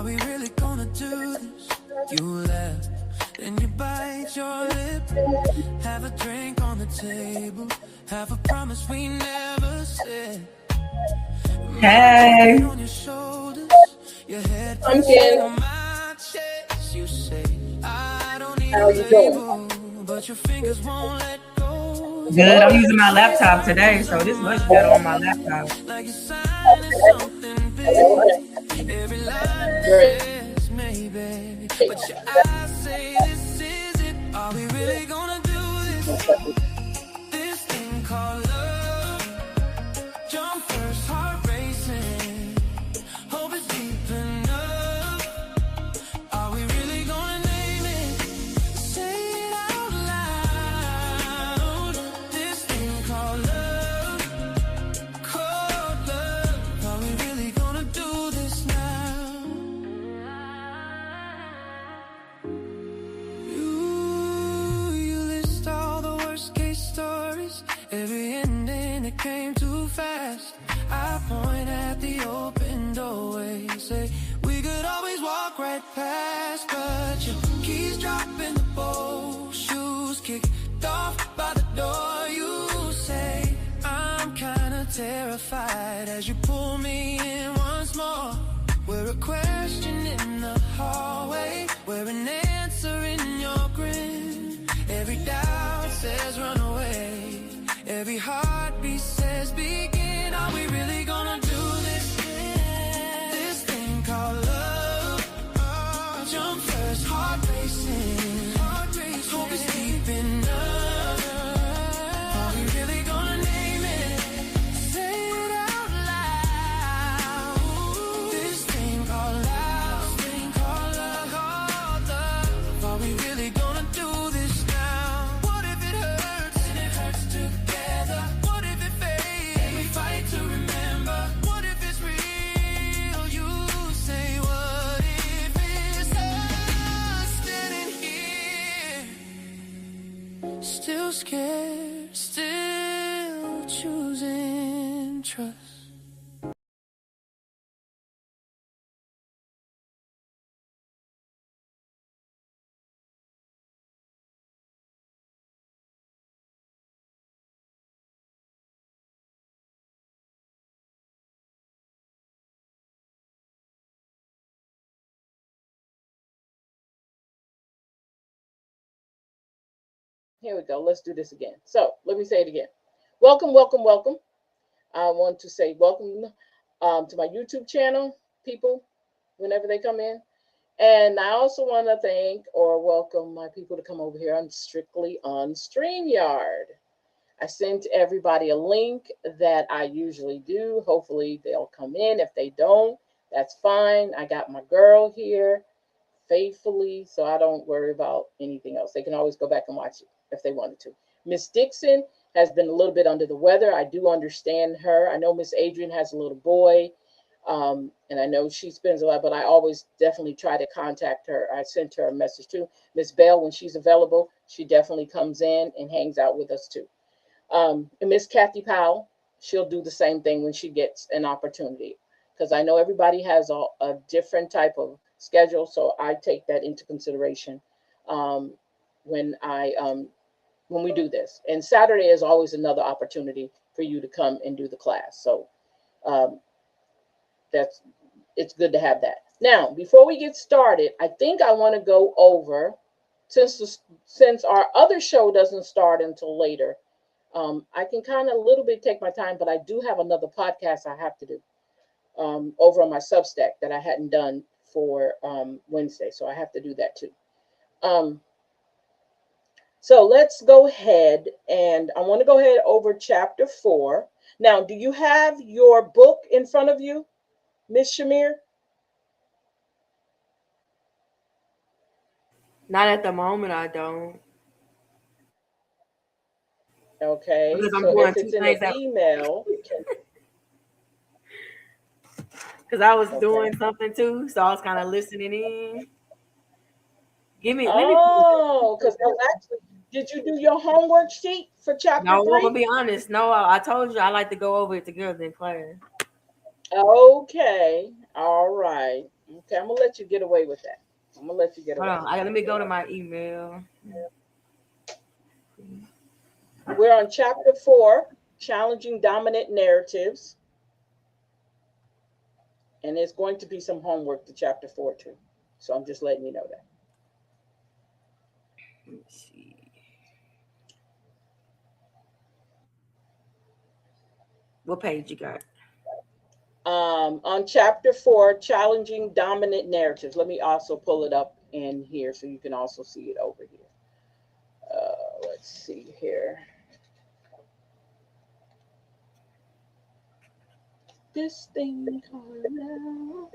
Are we really gonna do this? You laugh, then you bite your lip. Have a drink on the table. Have a promise we never said. Hey. On your shoulders, your head pressing on my chest. You say, I don't need a label, but your fingers won't let go. Good. I'm using my laptop today, so this is much better on my laptop. Like you're signing something big. Every line says maybe, but your eyes say this is it. Are we really gonna do this? This thing called love. Jump first, heart racing. Hope it's deep enough. Are we really gonna name it? Say it out loud. This thing called love. Cold love. Are we really gonna do this now? You list all the worst case stories. Every ending that came too fast. I point at the open doorway, say we could always walk right past, but your keys drop in the bowl, shoes kicked off by the door. You say I'm kinda terrified as you pull me in once more. We're a question in the hallway, we're an answer in your grin. Every doubt says run away, every heartbeat says begin. Are we really gonna do this? This thing called love. Jump first, heart racing. Hope it's deep enough. Are we really gonna name it? Say it out loud. This thing called love. Are we really gonna do this now? What if it hurts and it hurts together? What if it fades and we fight to remember? What if it's real? You say, what if it's us standing here? Still scared, still choosing trust. Here we go. Let's do this again. So let me say it again. Welcome, welcome, welcome. I want to say welcome to my YouTube channel, people, whenever they come in. And I also want to thank or welcome my people to come over here on Strictly on StreamYard. I sent everybody a link that I usually do. Hopefully they'll come in. If they don't, that's fine. I got my girl here faithfully, so I don't worry about anything else. They can always go back and watch it if they wanted to. Miss Dixon has been a little bit under the weather. I do understand her. I know Miss Adrian has a little boy, and I know she spends a lot, but I always definitely try to contact her. I sent her a message too. Miss Bell, when she's available, she definitely comes in and hangs out with us too. And Miss Kathy Powell, she'll do the same thing when she gets an opportunity, because I know everybody has a different type of schedule, so I take that into consideration um, when when we do this. And Saturday is always another opportunity for you to come and do the class. So um, that's it's good to have that. Now, before we get started, I think I want to go over, since our other show doesn't start until later. I can kind of a little bit take my time, but I do have another podcast I have to do over on my Substack that I hadn't done for Wednesday, so I have to do that too. Um, so let's go ahead, and I want to go ahead over chapter 4. Now, do you have your book in front of you, Miss Shamir? Not at the moment, I don't. Okay, Because I'm so doing if two it's in the things at email, because I was okay. doing something too, so I was kind of listening in. Let me see. Oh, because actually, did you do your homework sheet for chapter No, I'm gonna 3? be honest. No, I told you I like to go over it together in class. Okay, all right. Okay, I'm gonna let you get away with that. I'm gonna let you get Hold away. on. Let me go to my email. We're on chapter 4, challenging dominant narratives, and there's going to be some homework to chapter 4 too. So I'm just letting you know that. Let me see. What page you got? On chapter 4, challenging dominant narratives. Let me also pull it up in here so you can also see it over here. Let's see here. This thing called now.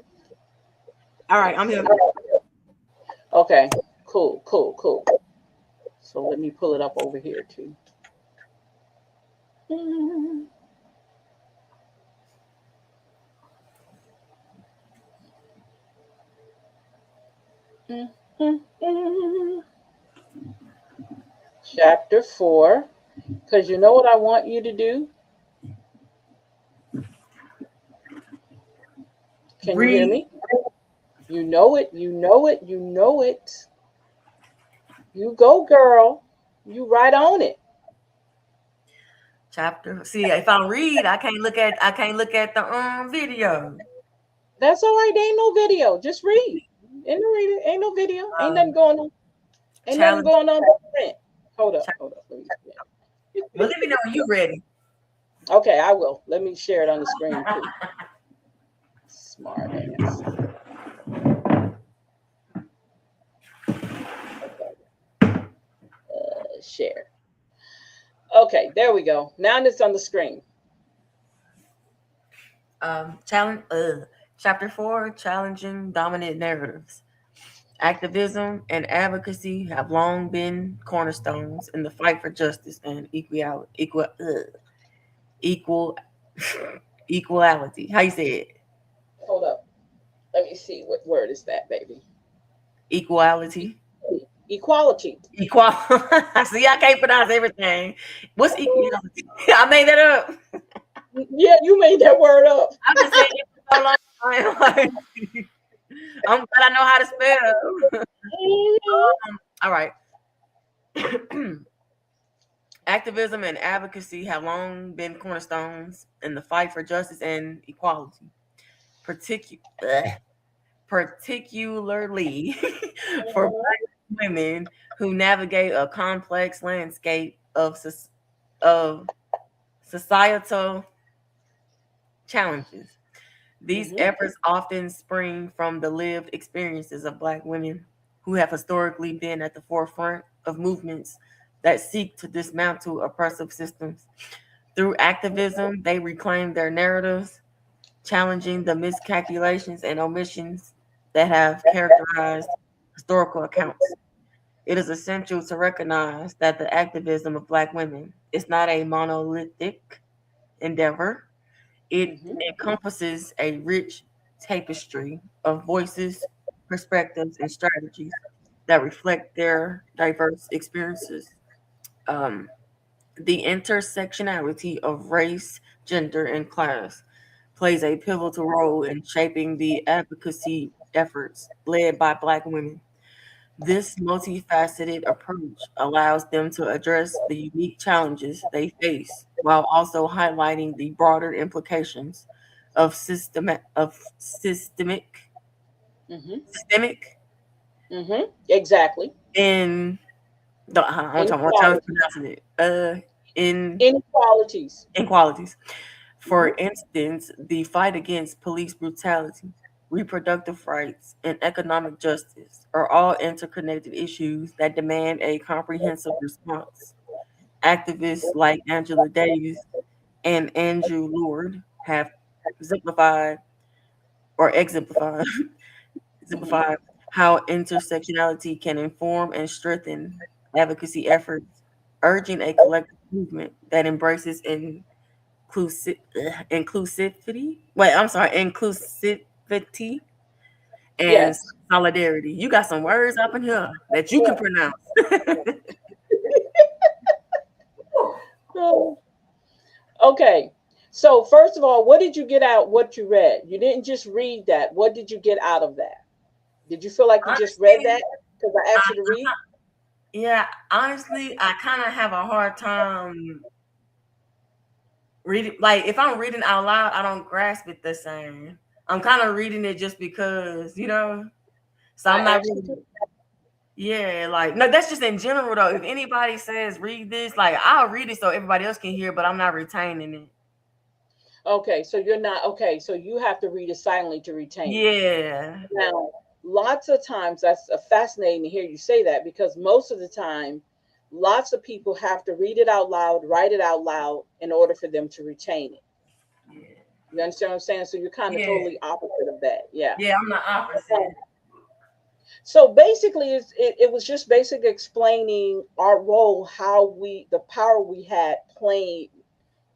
All right, I'm here. Okay, cool, cool, cool. So let me pull it up over here too. Chapter 4. Because you know what I want you to do? Can you hear Read me? You know it, you know it, you know it. You go, girl. You right on it. chapter. See, if I read, I can't look at the video. That's all right. There ain't no video. Just read. Ain't no reading. Ain't no video. Ain't nothing Um, going on. Ain't nothing challenge. going on but print. Hold up. Challenge. Hold up. Let me Well, let me know when you're ready. Okay, I will. Let me share it on the screen too. Smart ass. Share. Okay, there we go. Now it's on the screen. Challenge. Chapter 4: challenging dominant narratives. Activism and advocacy have long been cornerstones in the fight for justice and equal equality. How you say it? Hold up. Let me see. What word is that, baby? Equality. Equality. Equal. See, I can't pronounce everything. What's equality? I made that up. Yeah, you made that word up. I've been saying it for so long. I'm glad I know how to spell. All right. Activism and advocacy have long been cornerstones in the fight for justice and equality, particularly for Black women who navigate a complex landscape of societal challenges. These Mm-hmm. efforts often spring from the lived experiences of Black women who have historically been at the forefront of movements that seek to dismantle oppressive systems. Through activism, they reclaim their narratives, challenging the miscalculations and omissions that have characterized historical accounts. It is essential to recognize that the activism of Black women is not a monolithic endeavor. It Mm-hmm. encompasses a rich tapestry of voices, perspectives, and strategies that reflect their diverse experiences. Um, the intersectionality of race, gender, and class plays a pivotal role in shaping the advocacy efforts led by Black women. This multifaceted approach allows them to address the unique challenges they face while also highlighting the broader implications of Mm-hmm. systemic Mm-hmm. Exactly. in I'm trying to Inequality. pronounce it. In Inequalities. inequalities. For Mm-hmm. instance, the fight against police brutality, reproductive rights, and economic justice are all interconnected issues that demand a comprehensive response. Activists like Angela Davis and Andrew Lord have exemplified or exemplified, Mm-hmm. exemplified how intersectionality can inform and strengthen advocacy efforts, urging a collective movement that embraces inclusivity. Wait, I'm sorry, inclusivity and Yes. solidarity. You got some words up in here that you can pronounce. Oh, okay. So first of all, what did you get out what you read? You didn't just read that. What did you get out of that? Did you feel like you just read that Honestly, because I I, asked you to read? yeah, honestly, I kind of have a hard time reading. Like if I'm reading out loud, I don't grasp it the same. I'm kind of reading it just because, So I I'm not asked you to. really, yeah, like no, that's just in general though. If anybody says read this, like I'll read it so everybody else can hear, but I'm not retaining it. Okay, so you're not okay. So you have to read it silently to retain it. Yeah, Now, lots of times that's fascinating to hear you say that because most of the time, lots of people have to read it out loud, write it out loud in order for them to retain it. yeah, You understand what I'm saying? So you're kind of yeah, totally opposite of that. Yeah. yeah. I'm the opposite. So basically, it was just basically explaining our role, how the power we had playing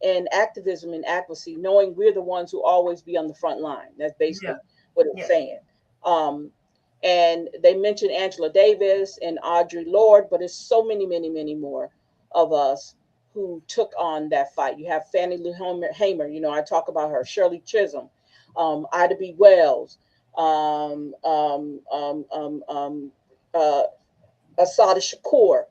in activism and advocacy, knowing we're the ones who always be on the front line. That's Yeah, basically what it's yeah, saying. Um, and they mentioned Angela Davis and Audre Lorde, but it's so many, many, many more of us who took on that fight. You have Fannie Lou Hamer, I talk about her, Shirley Chisholm, Ida B. Wells, um, um, um, um, um, uh, Assata Shakur.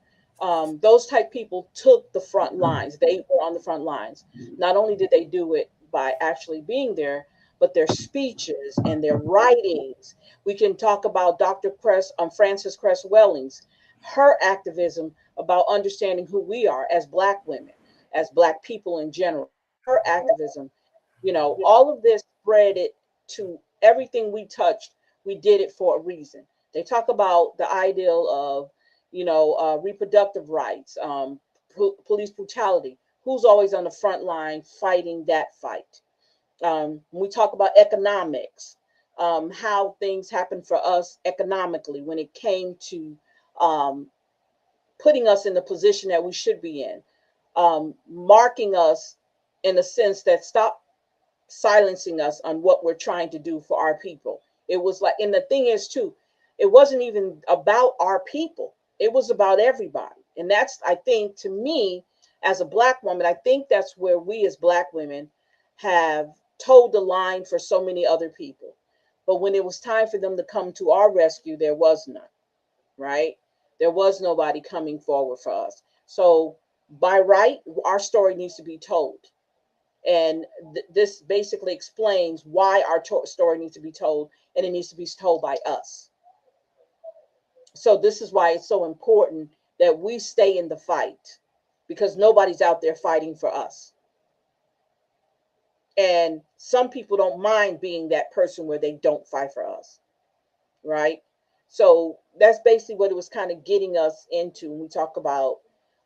Those type people took the front lines. They were on the front lines. Not only did they do it by actually being there, but their speeches and their writings. We can talk about Dr. Frances Cress Wellings, her activism about understanding who we are as Black women, as Black people in general. Her activism, all of this spread it to everything we touched. We did it for a reason. They talk about the ideal of reproductive rights, police brutality. Who's always on the front line fighting that fight? When we talk about economics, how things happen for us economically when it came to um, putting us in the position that we should be in, marking us in a sense that stop silencing us on what we're trying to do for our people. It was like, and the thing is, too, it wasn't even about our people, it was about everybody. And that's, I think, to me, as a Black woman, I think that's where we as Black women have toed the line for so many other people. But when it was time for them to come to our rescue, there was none, right? There was nobody coming forward for us. So, by right, our story needs to be told, and this basically explains why our story needs to be told, and it needs to be told by us. So this is why it's so important that we stay in the fight, because nobody's out there fighting for us. And some people don't mind being that person where they don't fight for us, right? So that's basically what it was kind of getting us into when we talk about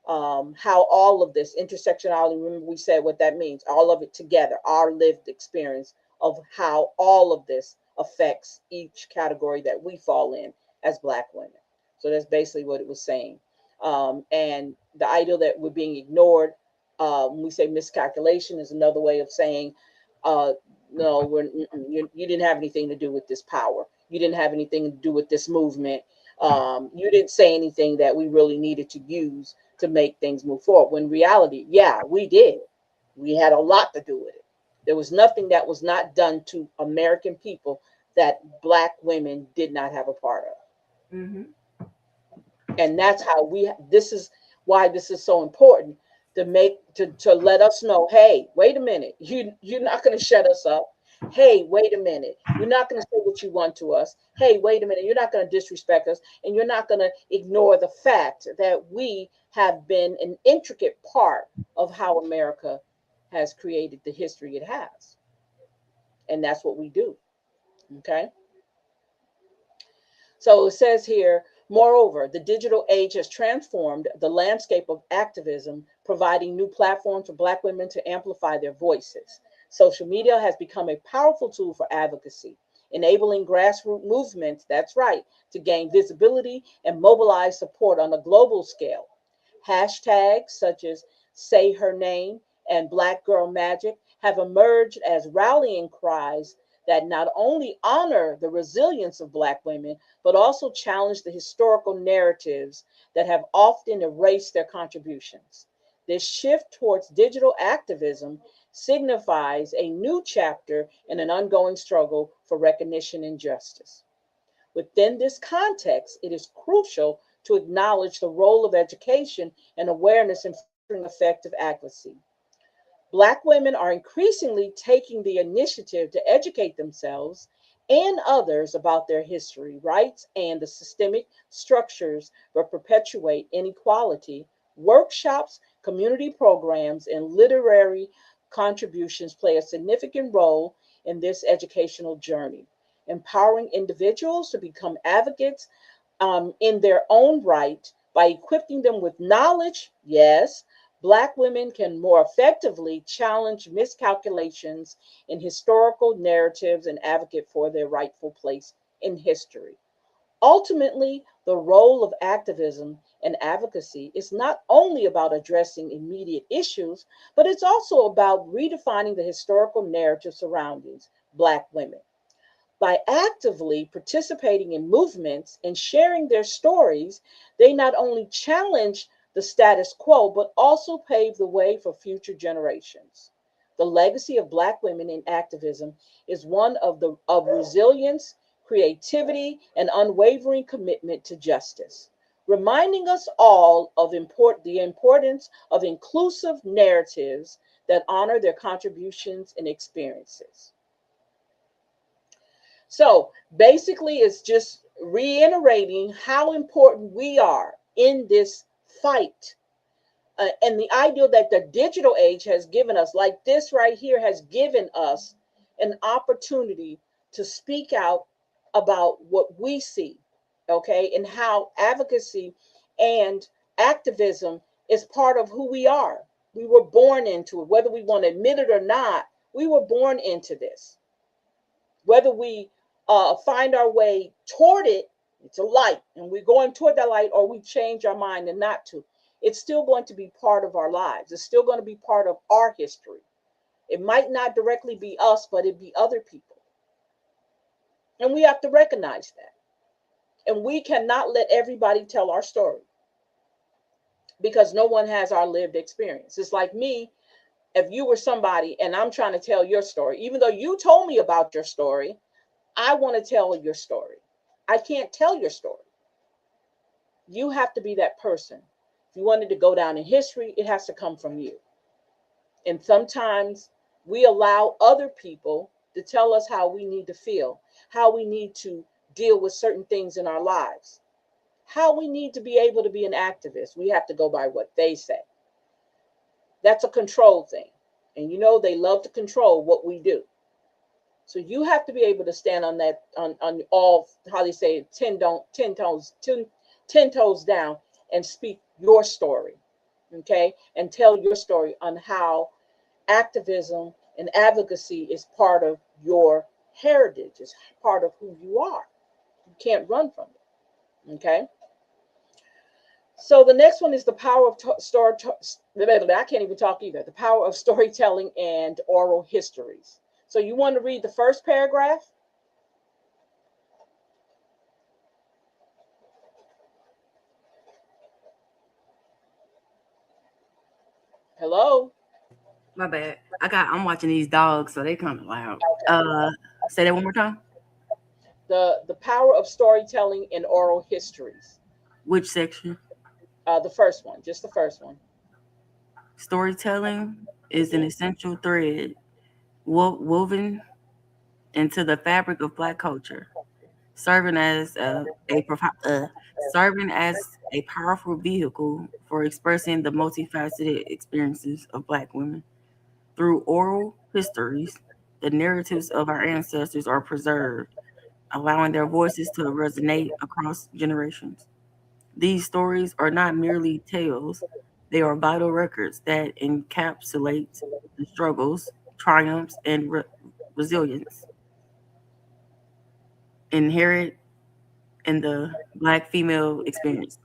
how all of this intersectionality, remember we said what that means, all of it together, our lived experience of how all of this affects each category that we fall in as Black women. So that's basically what it was saying. And the ideal that we're being ignored, when we say miscalculation, is another way of saying, uh, no, you didn't have anything to do with this power. You didn't have anything to do with this movement. You didn't say anything that we really needed to use to make things move forward. When in reality, yeah, we did. We had a lot to do with it. There was nothing that was not done to American people that Black women did not have a part of. Mm-hmm. And that's how this is why this is so important, to make to let us know, hey, wait a minute, you're not going to shut us up. Hey, wait a minute, you're not going to say what you want to us. Hey, wait a minute, you're not going to disrespect us, and you're not going to ignore the fact that we have been an intricate part of how America has created the history it has. And that's what we do. Okay. So it says here, moreover, the digital age has transformed the landscape of activism, providing new platforms for Black women to amplify their voices. Social media has become a powerful tool for advocacy, enabling grassroots movements, that's right, to gain visibility and mobilize support on a global scale. Hashtags such as Say Her Name and Black Girl Magic have emerged as rallying cries that not only honor the resilience of Black women, but also challenge the historical narratives that have often erased their contributions. This shift towards digital activism signifies a new chapter in an ongoing struggle for recognition and justice. Within this context, it is crucial to acknowledge the role of education and awareness in fostering effective advocacy. Black women are increasingly taking the initiative to educate themselves and others about their history, rights, and the systemic structures that perpetuate inequality. Workshops, community programs, and literary contributions play a significant role in this educational journey, empowering individuals to become advocates in their own right by equipping them with knowledge. Yes, Black women can more effectively challenge miscalculations in historical narratives and advocate for their rightful place in history. Ultimately, the role of activism and advocacy is not only about addressing immediate issues, but it's also about redefining the historical narrative surrounding Black women. By actively participating in movements and sharing their stories, they not only challenge the status quo, but also pave the way for future generations. The legacy of Black women in activism is one of resilience, creativity, and unwavering commitment to justice, reminding us all of the importance of inclusive narratives that honor their contributions and experiences. So basically, it's just reiterating how important we are in this fight. And the ideal that the digital age has given us, like this right here, has given us an opportunity to speak out about what we see, okay, and how advocacy and activism is part of who we are. We were born into it, whether we want to admit it or not. We were born into this, whether we find our way toward it, it's a light, and we're going toward that light, or we change our mind and not to. It's still going to be part of our lives. It's still going to be part of our history. It might not directly be us, but it be other people. And we have to recognize that. And we cannot let everybody tell our story because no one has our lived experience. It's like me, if you were somebody and I'm trying to tell your story, even though you told me about your story, I want to tell your story. I can't tell your story. You have to be that person. If you wanted to go down in history, it has to come from you. And sometimes we allow other people to tell us how we need to feel, how we need to deal with certain things in our lives, how we need to be able to be an activist. We have to go by what they say. That's a control thing. And you know, they love to control what we do. So you have to be able to stand on that, on all, how they say, 10 toes down and speak your story, okay? And tell your story on how activism and advocacy is part of your heritage, is part of who you are. You can't run from it, okay? So the next one is the power of story. I can't even talk either. The power of storytelling and oral histories. So you want to read the first paragraph? Hello? My bad. I'm watching these dogs, so they kind of loud. Okay. Say that one more time. The power of storytelling and oral histories. Which section? The first one, just the first one. Storytelling is an Hmm. essential thread woven into the fabric of Black culture, serving as serving as a powerful vehicle for expressing the multifaceted experiences of Black women. Through oral histories, the narratives of our ancestors are preserved, allowing their voices to resonate across generations. These stories are not merely tales, they are vital records that encapsulate the struggles, triumphs, and resilience inherent in the Black female experience.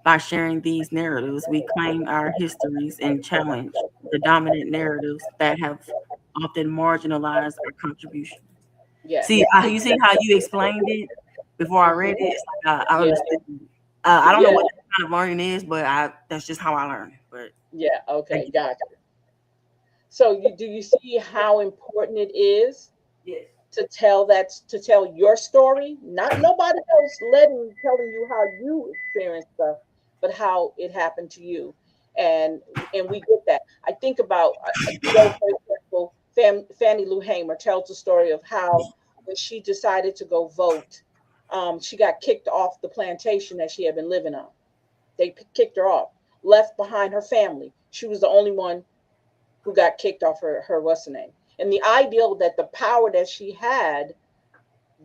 By sharing these narratives, we claim our histories and challenge the dominant narratives that have often marginalized our contribution. See, Yes. you see how you explained it before I read it? Hmm. It's like I Yeah. understood. I don't know Yeah. what kind of learning is, but that's just how I learn. But Yeah, thank okay, you. gotcha. So you see how important it is Yes. to tell your story, not nobody else telling you how you experienced stuff, but how it happened to you. And we get that. I think about today, for example, Fannie Lou Hamer tells the story of how when she decided to go vote, she got kicked off the plantation that she had been living on. They kicked her off, left behind her family. She was the only one who got kicked off her what's the name. And the ideal that the power that she had,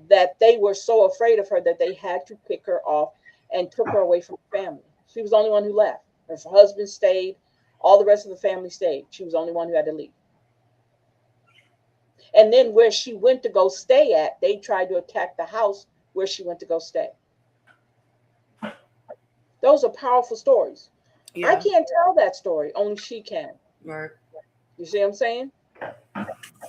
that they were so afraid of her that they had to pick her off and took her away from her family. She was the only one who left. Her husband stayed, all the rest of the family stayed. She was the only one who had to leave. And then where she went to go stay at, they tried to attack the house where she went to go stay. Those are powerful stories. I Yeah. can't tell that story, only she can. Right. You see what I'm saying?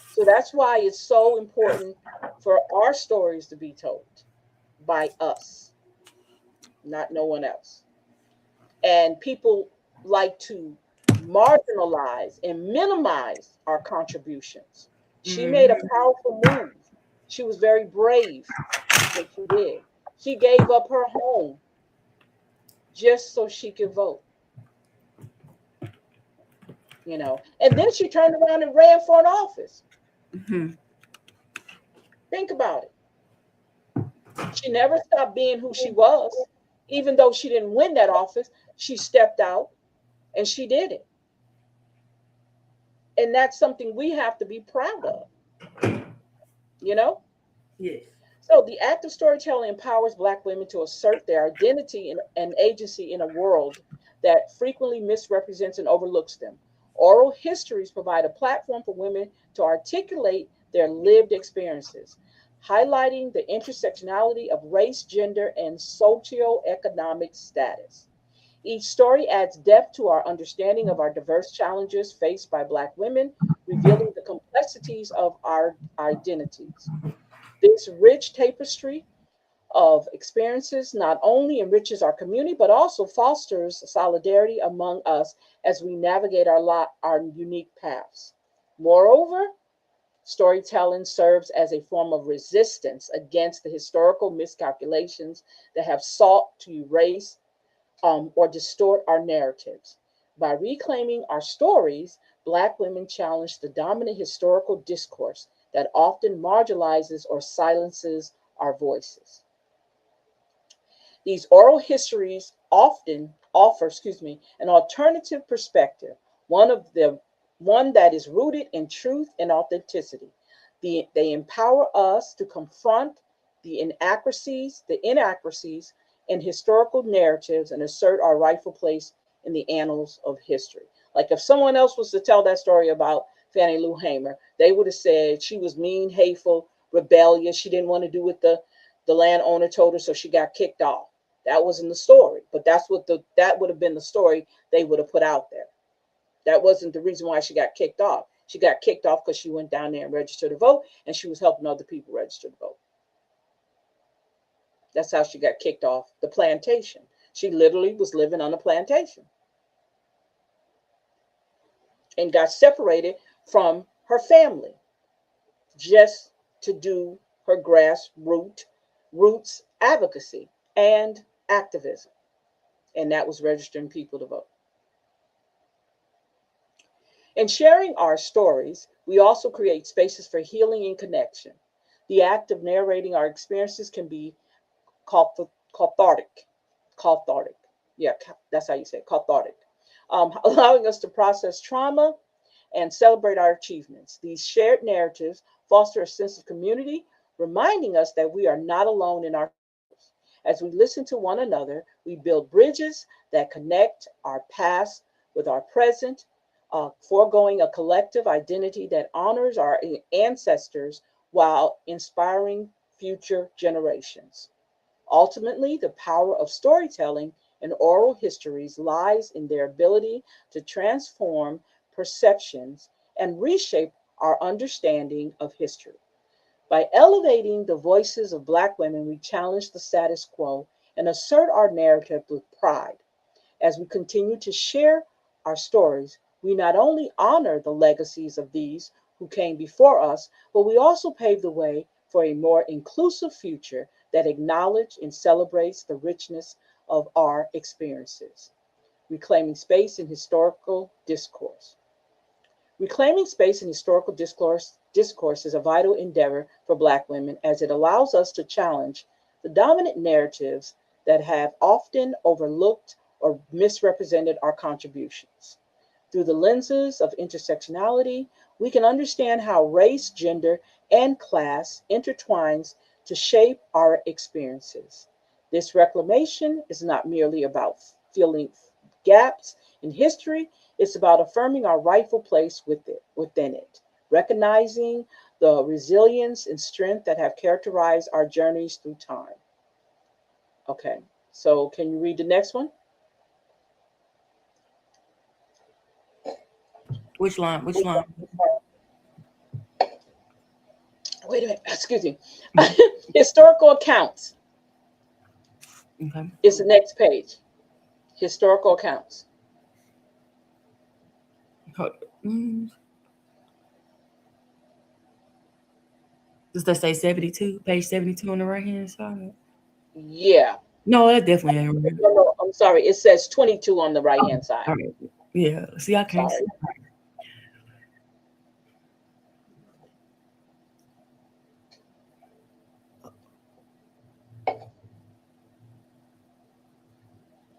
So that's why it's so important for our stories to be told by us, not no one else. And people like to marginalize and minimize our contributions. She made a Hmm. powerful move. She was very brave, what she did. She gave up her home just so she could vote, you know. And then she turned around and ran for an office. Hmm. Think about it. She never stopped being who she was. Even though she didn't win that office, she stepped out and she did it. And that's something we have to be proud of, you know? Yes. So the act of storytelling empowers Black women to assert their identity and agency in a world that frequently misrepresents and overlooks them. Oral histories provide a platform for women to articulate their lived experiences, highlighting the intersectionality of race, gender, and socioeconomic status. Each story adds depth to our understanding of our diverse challenges faced by Black women, revealing the complexities of our identities. This rich tapestry of experiences not only enriches our community, but also fosters solidarity among us as we navigate our unique paths. Moreover, storytelling serves as a form of resistance against the historical miscalculations that have sought to erase or distort our narratives. By reclaiming our stories, Black women challenge the dominant historical discourse that often marginalizes or silences our voices. These oral histories often offer, an alternative perspective, one of the one that is rooted in truth and authenticity. They empower us to confront the inaccuracies in historical narratives and assert our rightful place in the annals of history. Like if someone else was to tell that story about Fannie Lou Hamer, they would have said she was mean, hateful, rebellious. She didn't want to do what the landowner told her, so she got kicked off. That wasn't the story, but that would have been the story they would have put out there. That wasn't the reason why she got kicked off. She got kicked off because she went down there and registered to vote, and she was helping other people register to vote. That's how she got kicked off the plantation. She literally was living on a plantation and got separated from her family just to do her grassroots roots advocacy and activism. And that was registering people to vote. In sharing our stories, we also create spaces for healing and connection. The act of narrating our experiences can be cathartic. Cathartic. Yeah, that's how you say it, cathartic. Allowing us to process trauma and celebrate our achievements. These shared narratives foster a sense of community, reminding us that we are not alone in our struggles. As we listen to one another, we build bridges that connect our past with our present, foregoing a collective identity that honors our ancestors while inspiring future generations. Ultimately, the power of storytelling and oral histories lies in their ability to transform perceptions and reshape our understanding of history. By elevating the voices of Black women, we challenge the status quo and assert our narrative with pride. As we continue to share our stories, we not only honor the legacies of these who came before us, but we also pave the way for a more inclusive future that acknowledges and celebrates the richness of our experiences. Reclaiming space in historical discourse. Reclaiming space in historical discourse is a vital endeavor for Black women as it allows us to challenge the dominant narratives that have often overlooked or misrepresented our contributions. Through the lenses of intersectionality, we can understand how race, gender, and class intertwines to shape our experiences. This reclamation is not merely about filling gaps in history, it's about affirming our rightful place within it, recognizing the resilience and strength that have characterized our journeys through time. Okay, so can you read the next one? Which line? Which line? Wait a minute, excuse me. Historical accounts Okay. is the next page. Historical accounts. Mm. Does that say 72? Page 72 on the right hand side? Yeah. No, that definitely ain't right. No, no, I'm sorry. It says 22 on the right hand side. All right. Yeah. See, I can't Sorry. see.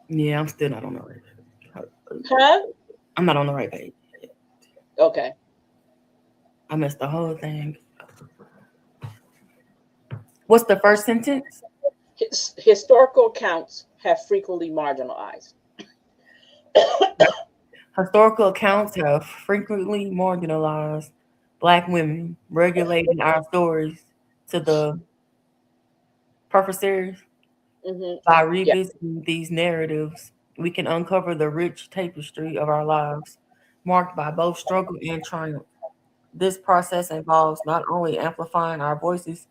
Yeah, I'm still not on the right page. Huh? I'm not on the right page. Okay. I missed the whole thing. What's the first sentence? Historical accounts have frequently marginalized. Historical accounts have frequently marginalized Black women, regulating our stories to the purposes. Hmm. By Yeah. revisiting these narratives, we can uncover the rich tapestry of our lives, marked by both struggle and triumph. This process involves not only amplifying our voices,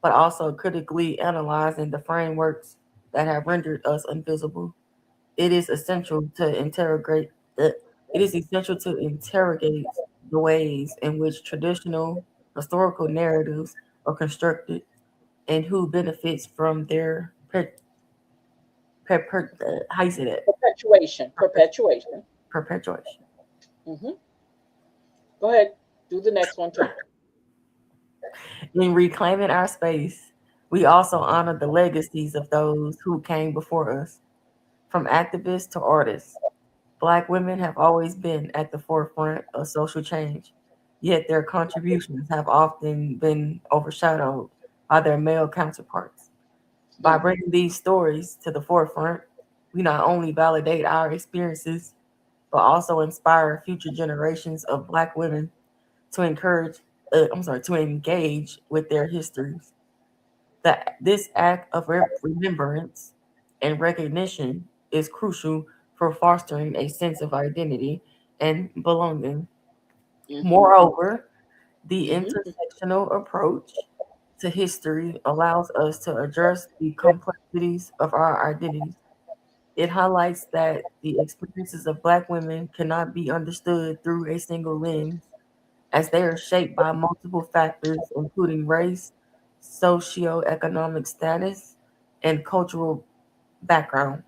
but also critically analyzing the frameworks that have rendered us invisible. It is essential to interrogate it is essential to interrogate the ways in which traditional historical narratives are constructed and who benefits from their how you say that? Perpetuation. Perpetuation. Perpetuation. Hmm. Go ahead. Do the next one too. In reclaiming our space, we also honor the legacies of those who came before us, from activists to artists. Black women have always been at the forefront of social change, yet their contributions have often been overshadowed by their male counterparts. By Mm. bringing these stories to the forefront, we not only validate our experiences, but also inspire future generations of Black women to to engage with their histories. That this act of remembrance and recognition is crucial for fostering a sense of identity and belonging. Hmm. Moreover, the Hmm. intersectional approach to history allows us to address the complexities of our identities. It highlights that the experiences of Black women cannot be understood through a single lens, as they are shaped by multiple factors, including race, socioeconomic status, and cultural background.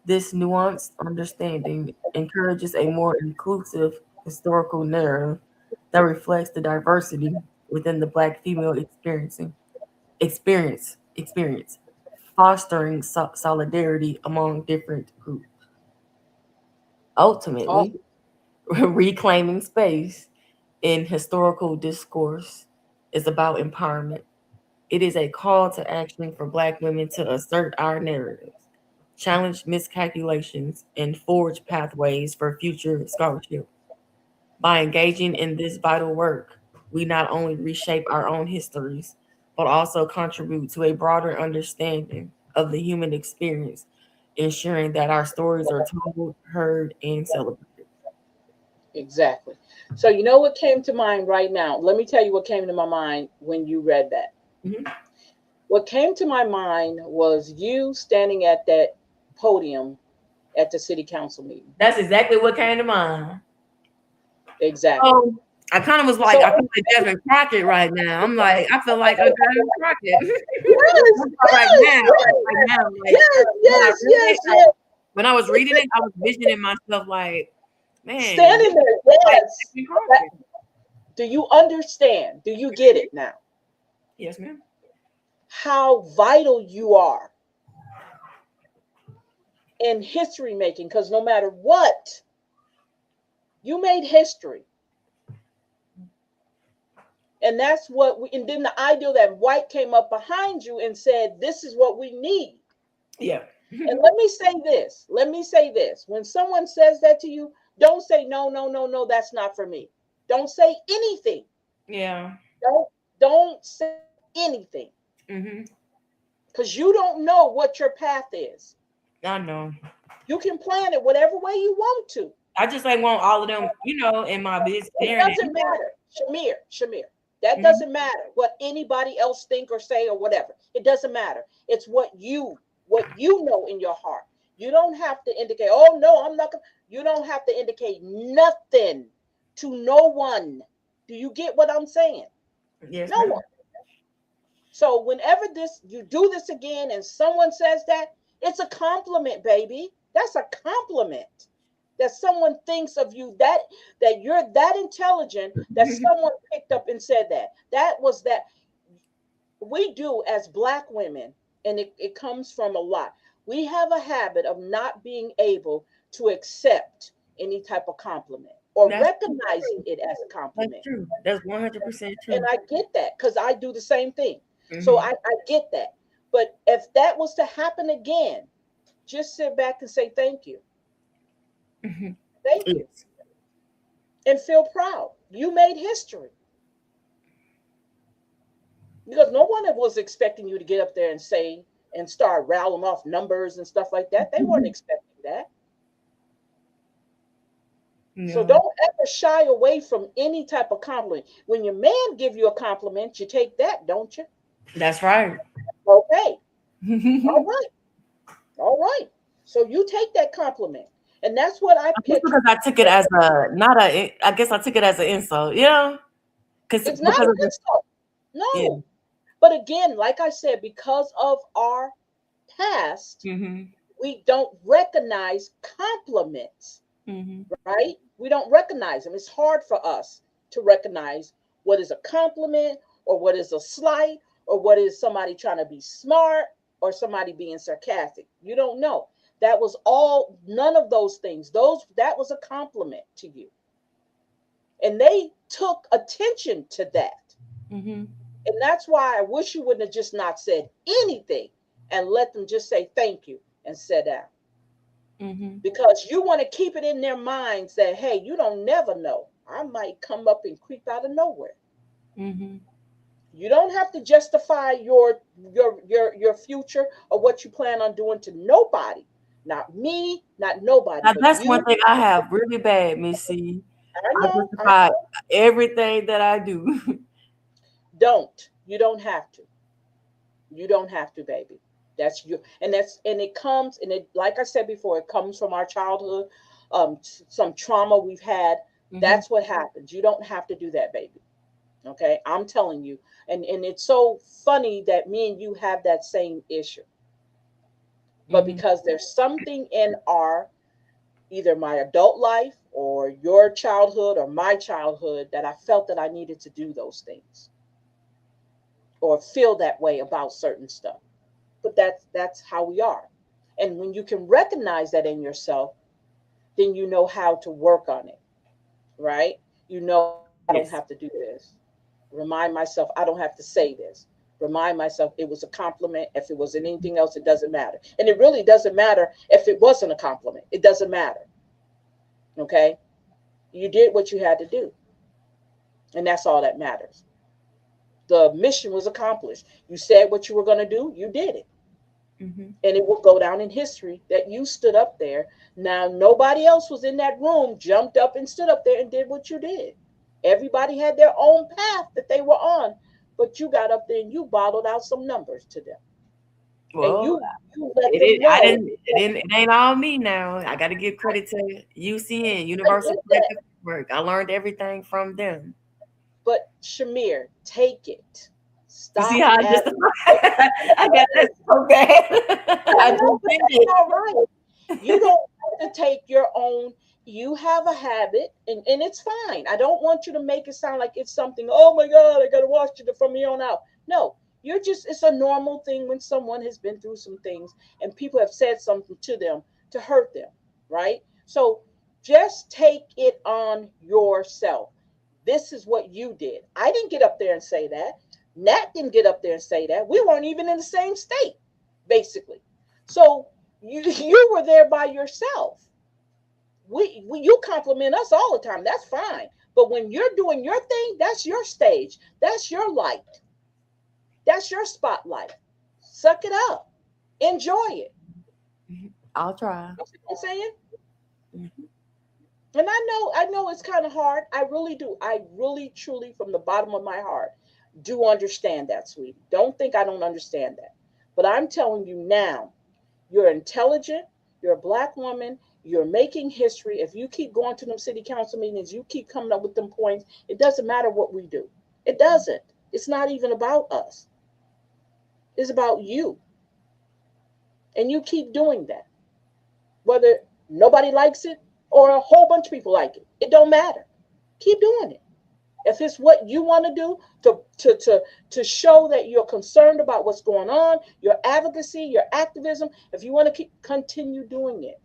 This nuanced understanding encourages a more inclusive historical narrative that reflects the diversity within the Black female experience, fostering solidarity among different groups. Ultimately, Awesome. reclaiming space in historical discourse is about empowerment. It is a call to action for Black women to assert our narratives, challenge miscalculations, and forge pathways for future scholarship. By engaging in this vital work, we not only reshape our own histories, but also contribute to a broader understanding of the human experience, ensuring that our stories are told, heard, and celebrated. Exactly. So you know what came to mind right now? Let me tell you what came to my mind when you read that. Mhm. What came to my mind was you standing at that podium at the city council meeting. That's exactly what came to mind. Exactly. So I kind of was like, So I feel like Desmond Crockett right now. I'm like, I feel like a Desmond Crockett yes, right yes, now. Right now, like yes, when I yes, read yes, it, yes. when I was reading it, I was visioning myself like, man, Standing there, like yes. Desmond Crockett. Do you understand? Do you get it now? Yes, ma'am. How vital you are in history making, because no matter what, you made history. And that's what we, and then the ideal that White came up behind you and said, this is what we need. Yeah. And let me say this. Let me say this. When someone says that to you, don't say, no, no, no, no, that's not for me. Don't say anything. Yeah. Don't say anything. Mm-hmm. Because you don't know what your path is. I know. You can plan it whatever way you want to. I just like want all of them, in my business. It doesn't matter, Shamir. That Mm-hmm. doesn't matter what anybody else think or say or whatever. It doesn't matter. It's what you know in your heart. You don't have to indicate, oh no, I'm not gonna. You don't have to indicate nothing to no one. Do you get what I'm saying? Yes, No ma'am. one. So whenever you do this again and someone says that, it's a compliment, baby. That's a compliment. That someone thinks of you, that you're that intelligent, that someone picked up and said that. That was that we do as Black women, and it comes from a lot. We have a habit of not being able to accept any type of compliment or That's recognizing it as a that's compliment. true. That's 100% And true. I get that because I do the same thing. So Mm-hmm. I get that. But if that was to happen again, just sit back and say thank you. Mm-hmm. Thank you. Yes. And feel proud. You made history. Because no one was expecting you to get up there and say and start rattling off numbers and stuff like that. They weren't expecting that. So No. don't ever shy away from any type of compliment. When your man give you a compliment, you take that, don't you? That's right. Okay. All right. All right. So you take that compliment. And that's what I Just picture. because I took it as a not a, I guess I took it as an insult, because It's not an of the insult. yeah. No. But again, like I said, because of our past, Mm-hmm. we don't recognize compliments, Mm-hmm. right? We don't recognize them. It's hard for us to recognize what is a compliment or what is a slight or what is somebody trying to be smart or somebody being sarcastic. You don't know. That was all, none of those things. That was a compliment to you. And they took attention to that. Mm-hmm. And that's why I wish you wouldn't have just not said anything and let them just say thank you and sit down. Mm-hmm. Because you want to keep it in their minds that, hey, you don't never know. I might come up and creep out of nowhere. Mm-hmm. You don't have to justify your future or what you plan on doing to nobody. Not me, not nobody, Now but that's one you. thing I have really bad, Miss C. I I know, I justify everything that I do. don't. You don't have to. You don't have to, baby. That's you, and it comes, and it, like I said before, it comes from our childhood, some trauma we've had. Mm-hmm. That's what happens. You don't have to do that, baby. Okay, I'm telling you, and it's so funny that me and you have that same issue, but Mm-hmm. because there's something in our either my adult life or your childhood or my childhood that I felt that I needed to do those things or feel that way about certain stuff. But that's how we are. And when you can recognize that in yourself, then you know how to work on it, right? You know, I don't Yes. have to do this. Remind myself, I don't have to say this. Remind myself it was a compliment. If it was anything else, it doesn't matter. And it really doesn't matter if it wasn't a compliment. It doesn't matter. Okay? You did what you had to do. And that's all that matters. The mission was accomplished. You said what you were going to do, you did it. Mm-hmm. And it will go down in history that you stood up there. Now, nobody else was in that room, jumped up and stood up there and did what you did. Everybody had their own path that they were on, but you got up there and you bottled out some numbers to them. And Well, you let them know. it ain't all me now. I got to give credit to UCN, I Universal get that. Collective Work. I learned everything from them. But Shamir, take it. You see Stop how I just, asking. I got that so bad. I No, just but did that's it. all right. You don't have to take your own. You have a habit, and it's fine. I don't want you to make it sound like it's something, oh my God, I got to watch it from here on out. No, it's a normal thing when someone has been through some things and people have said something to them to hurt them, right? So just take it on yourself. This is what you did. I didn't get up there and say that. Nat didn't get up there and say that. We weren't even in the same state, basically. So you were there by yourself. You compliment us all the time. That's fine. But when you're doing your thing, that's your stage. That's your light. That's your spotlight. Suck it up. Enjoy it. I'll try. You see what I'm saying? Mhm. And I know it's kind of hard. I really do. I really, truly, from the bottom of my heart, do understand that, sweetie. Don't think I don't understand that. But I'm telling you now, you're intelligent. You're a black woman. You're making history. If you keep going to them city council meetings, you keep coming up with them points. It doesn't matter what we do. It doesn't. It's not even about us. It's about you. And you keep doing that. Whether nobody likes it or a whole bunch of people like it, it don't matter. Keep doing it. If it's what you want to do to show that you're concerned about what's going on, your advocacy, your activism, if you want to keep continue doing it.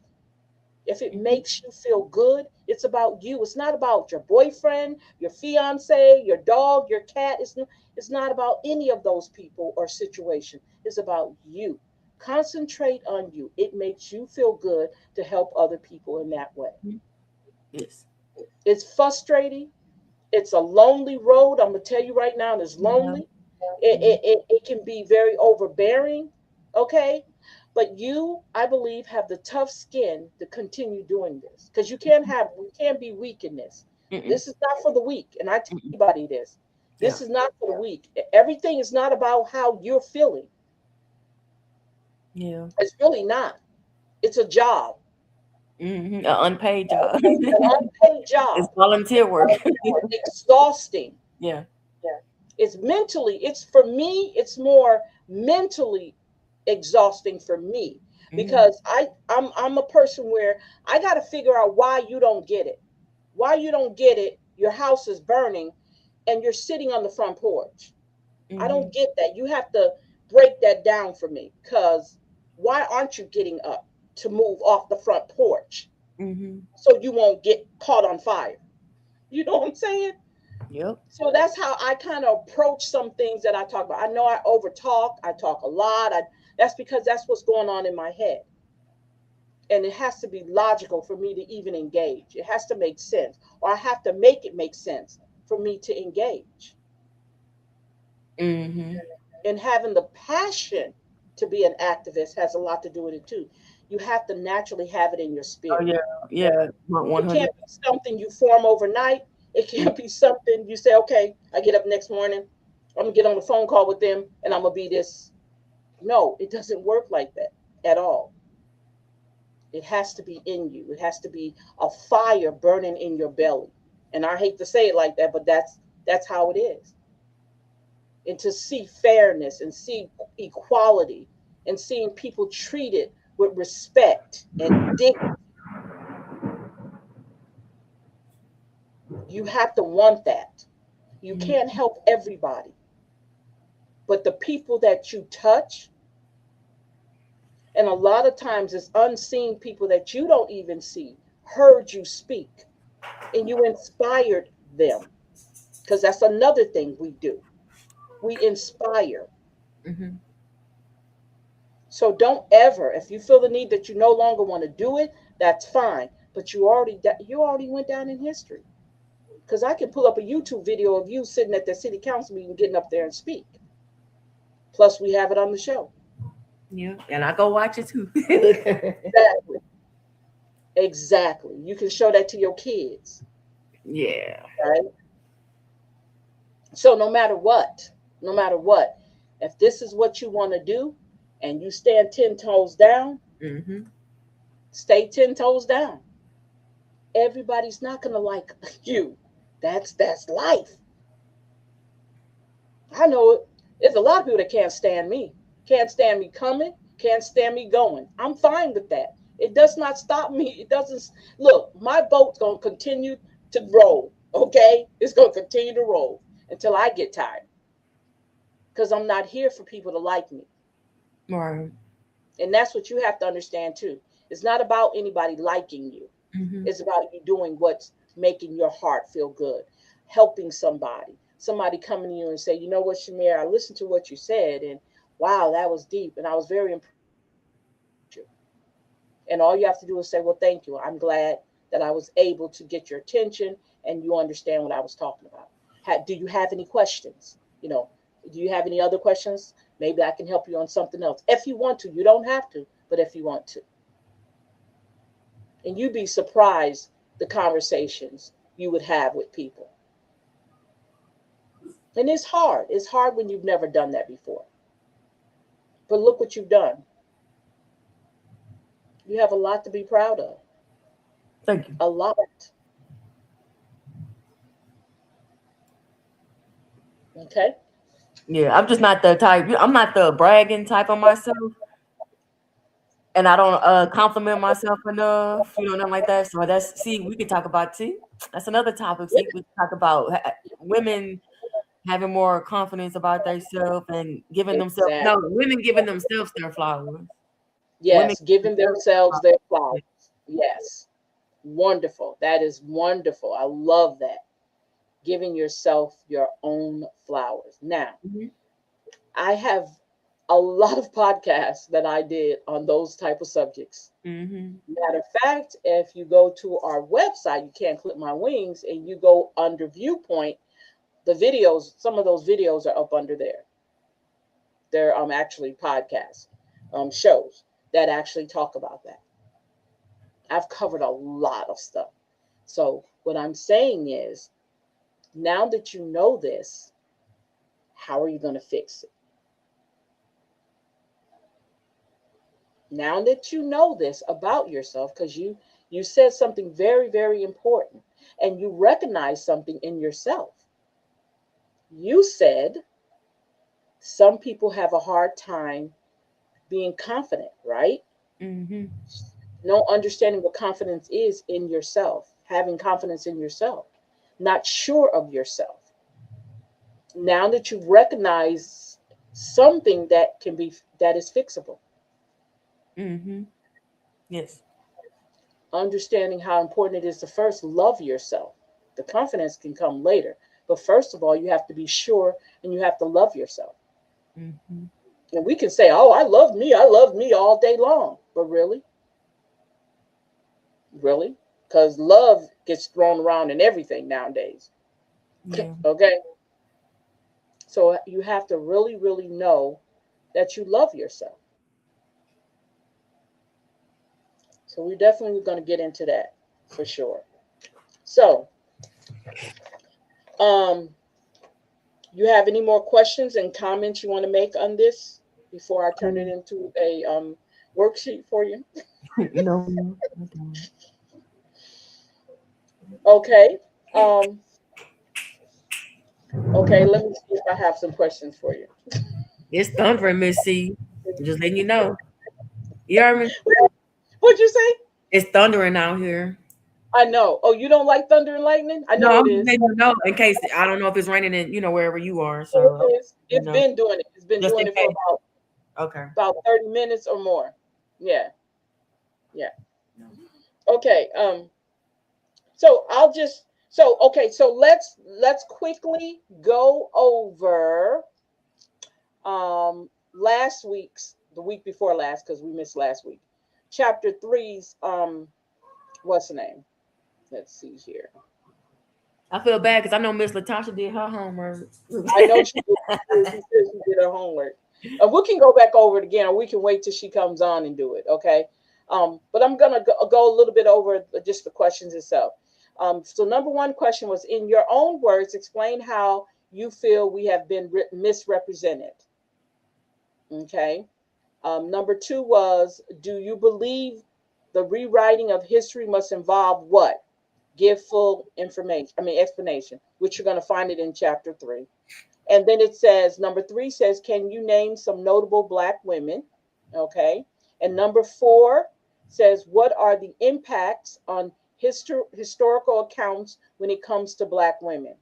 If it Mhm. makes you feel good, it's about you. It's not about your boyfriend, your fiance, your dog, your cat. It's not about any of those people or situation. It's about you. Concentrate on you. It makes you feel good to help other people in that way. Mhm. Yes. It's frustrating. It's a lonely road. I'm gonna tell you right now, it's Yeah. lonely. Mhm. It can be very overbearing, okay? But you, I believe, have the tough skin to continue doing this because we can't be weak in this. Mm-mm. This is not for the weak, and I tell Mm-mm. anybody this. Yeah. This is not for the weak. Everything is not about how you're feeling. Yeah. It's really not. It's a job, An unpaid job. an unpaid It's job, volunteer work. exhausting. Yeah. It's mentally, it's for me, it's more mentally exhausting for me Hmm. because I'm a person where I got to figure out why you don't get it. Why you don't get it? Your house is burning and you're sitting on the front porch. I Hmm. don't get that. You have to break that down for me because why aren't you getting up to move off the front porch Hmm. so you won't get caught on fire? You know what I'm saying? Yep. So that's how I kind of approach some things that I talk about. I know I over talk, I talk a lot. That's because that's what's going on in my head. And it has to be logical for me to even engage. It has to make sense, or I have to make it make sense for me to engage. Hmm. And having the passion to be an activist has a lot to do with it too. You have to naturally have it in your Oh spirit. yeah. Yeah. One It hundred. can't be something you form overnight. It can't be something you say, okay, I get up next morning, I'm gonna get on a phone call with them and I'm gonna be this. No, it doesn't work like that at all. It has to be in you. It has to be a fire burning in your belly. And I hate to say it like that, but that's how it is. And to see fairness and see equality and seeing people treated with respect and dignity, you have to want that. You can't help everybody, but the people that you touch, and a lot of times it's unseen people that you don't even see, heard you speak and you inspired them. Because that's another thing we do. We inspire. Mm-hmm. So don't ever, if you feel the need that you no longer want to do it, that's fine. But you already went down in history. Because I can pull up a YouTube video of you sitting at the city council meeting, getting up there and speak. Plus, we have it on the show. Yeah. And I go watch it too. Exactly. Exactly. You can show that to your kids, Yeah. right? So no matter what, if this is what you want to do, and you stand 10 toes down, Mm-hmm. stay 10 toes down. Everybody's not going to like you. That's life. I know it. There's a lot of people that can't stand me. Can't stand me coming, can't stand me going. I'm fine with that. It does not stop me. It doesn't look, my boat's going to continue to roll, okay? It's going to continue to roll until I get tired. Because I'm not here for people to like me. Right. And that's what you have to understand too. It's not about anybody liking you. Mm-hmm. It's about you doing what's making your heart feel good, helping somebody coming to you and say, you know what, Shamir, I listened to what you said, and wow, that was deep, and I was very impressed with you. And all you have to do is say, well, thank you. I'm glad that I was able to get your attention and you understand what I was talking about. Do you have any questions? Do you have any other questions? Maybe I can help you on something else. If you want to, you don't have to, but if you want to. And you'd be surprised the conversations you would have with people. And it's hard. It's hard when you've never done that before. But look what you've done. You have a lot to be proud of. Thank you. A lot. Okay? Yeah, I'm just not the type. I'm not the bragging type of myself, and I don't compliment myself enough. Nothing like that. So we could talk about that's another topic. Yeah, See, we could talk about women having more confidence about themselves and giving themselves exactly. women giving themselves their flowers. Women Yes, giving giving themselves themselves their flowers. flowers. Yes. Wonderful. That is wonderful. I love that. Giving yourself your own flowers. Now, Mhm. I have a lot of podcasts that I did on those type of subjects. Mhm. Matter of fact, if you go to our website, you can't clip my wings, and you go under viewpoint, the videos, some of those videos are up under there. They're actually podcasts, shows that actually talk about that. I've covered a lot of stuff. So what I'm saying is, now that you know this, how are you going to fix it? Now that you know this about yourself, because you said something very, very important, and you recognize something in yourself. You said some people have a hard time being confident, right? Mhm. No understanding what confidence is in yourself, having confidence in yourself, not sure of yourself. Now that you've recognized something that is fixable, Mhm. Yes. understanding how important it is to first love yourself. The confidence can come later, but first of all, you have to be sure and you have to love yourself. Mhm. And we can say, "Oh, I love me all day long," but really, really, because love gets thrown around in everything nowadays. Yeah. Okay, so you have to really, really know that you love yourself. So we're definitely going to get into that for sure. So, um, you have any more questions and comments you want to make on this before I turn it into a worksheet for you? No, no, I don't. Okay. Um, okay, let me see if I have some questions for you. It's thundering, Miss C. Just letting you know. You heard me? What'd you say? It's thundering out here. I know. Oh, you don't like thunder and lightning? I No, know I'm it just is. letting you know in case I don't know if it's raining in wherever you are. It So is. It's been doing it. It's been just doing in it for case. Okay. about 30 minutes or more. Yeah. Yeah. Okay. So I'll just so okay, so let's quickly go over last week's the week before last because we missed last week. Chapter three's what's the name? Let's see here. I feel bad because I know Miss Latasha did her homework. I know she did. She said she did her homework. We can go back over it again, or we can wait till she comes on and do it. Okay. But I'm gonna go a little bit over just the questions itself. So number one question was, in your own words, explain how you feel we have been misrepresented. Okay. Number two was, do you believe the rewriting of history must involve what? Give full information, explanation, which you're going to find it in chapter 3. And then it says, number 3 says, can you name some notable Black women? Okay. And number 4 says, what are the impacts on historical accounts when it comes to Black women?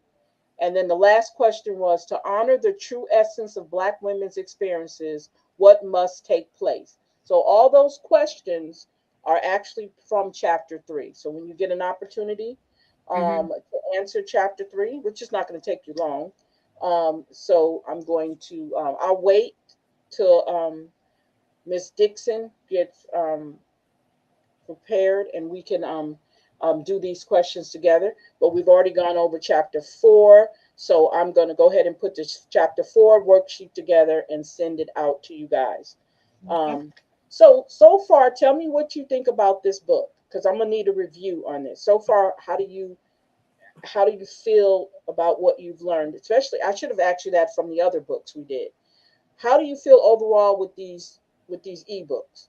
And then the last question was, to honor the true essence of Black women's experiences, what must take place? So all those questions are actually from chapter 3. So when you get an opportunity to answer chapter 3, which is not going to take you long, so I'm going to, I'll wait till Miss Dixon gets prepared and we can do these questions together. But we've already gone over chapter 4. So I'm going to go ahead and put this chapter 4 worksheet together and send it out to you guys. So far, tell me what you think about this book, because I'm going to need a review on this. So far, how do you feel about what you've learned? Especially, I should have asked you that from the other books we did. How do you feel overall with these ebooks?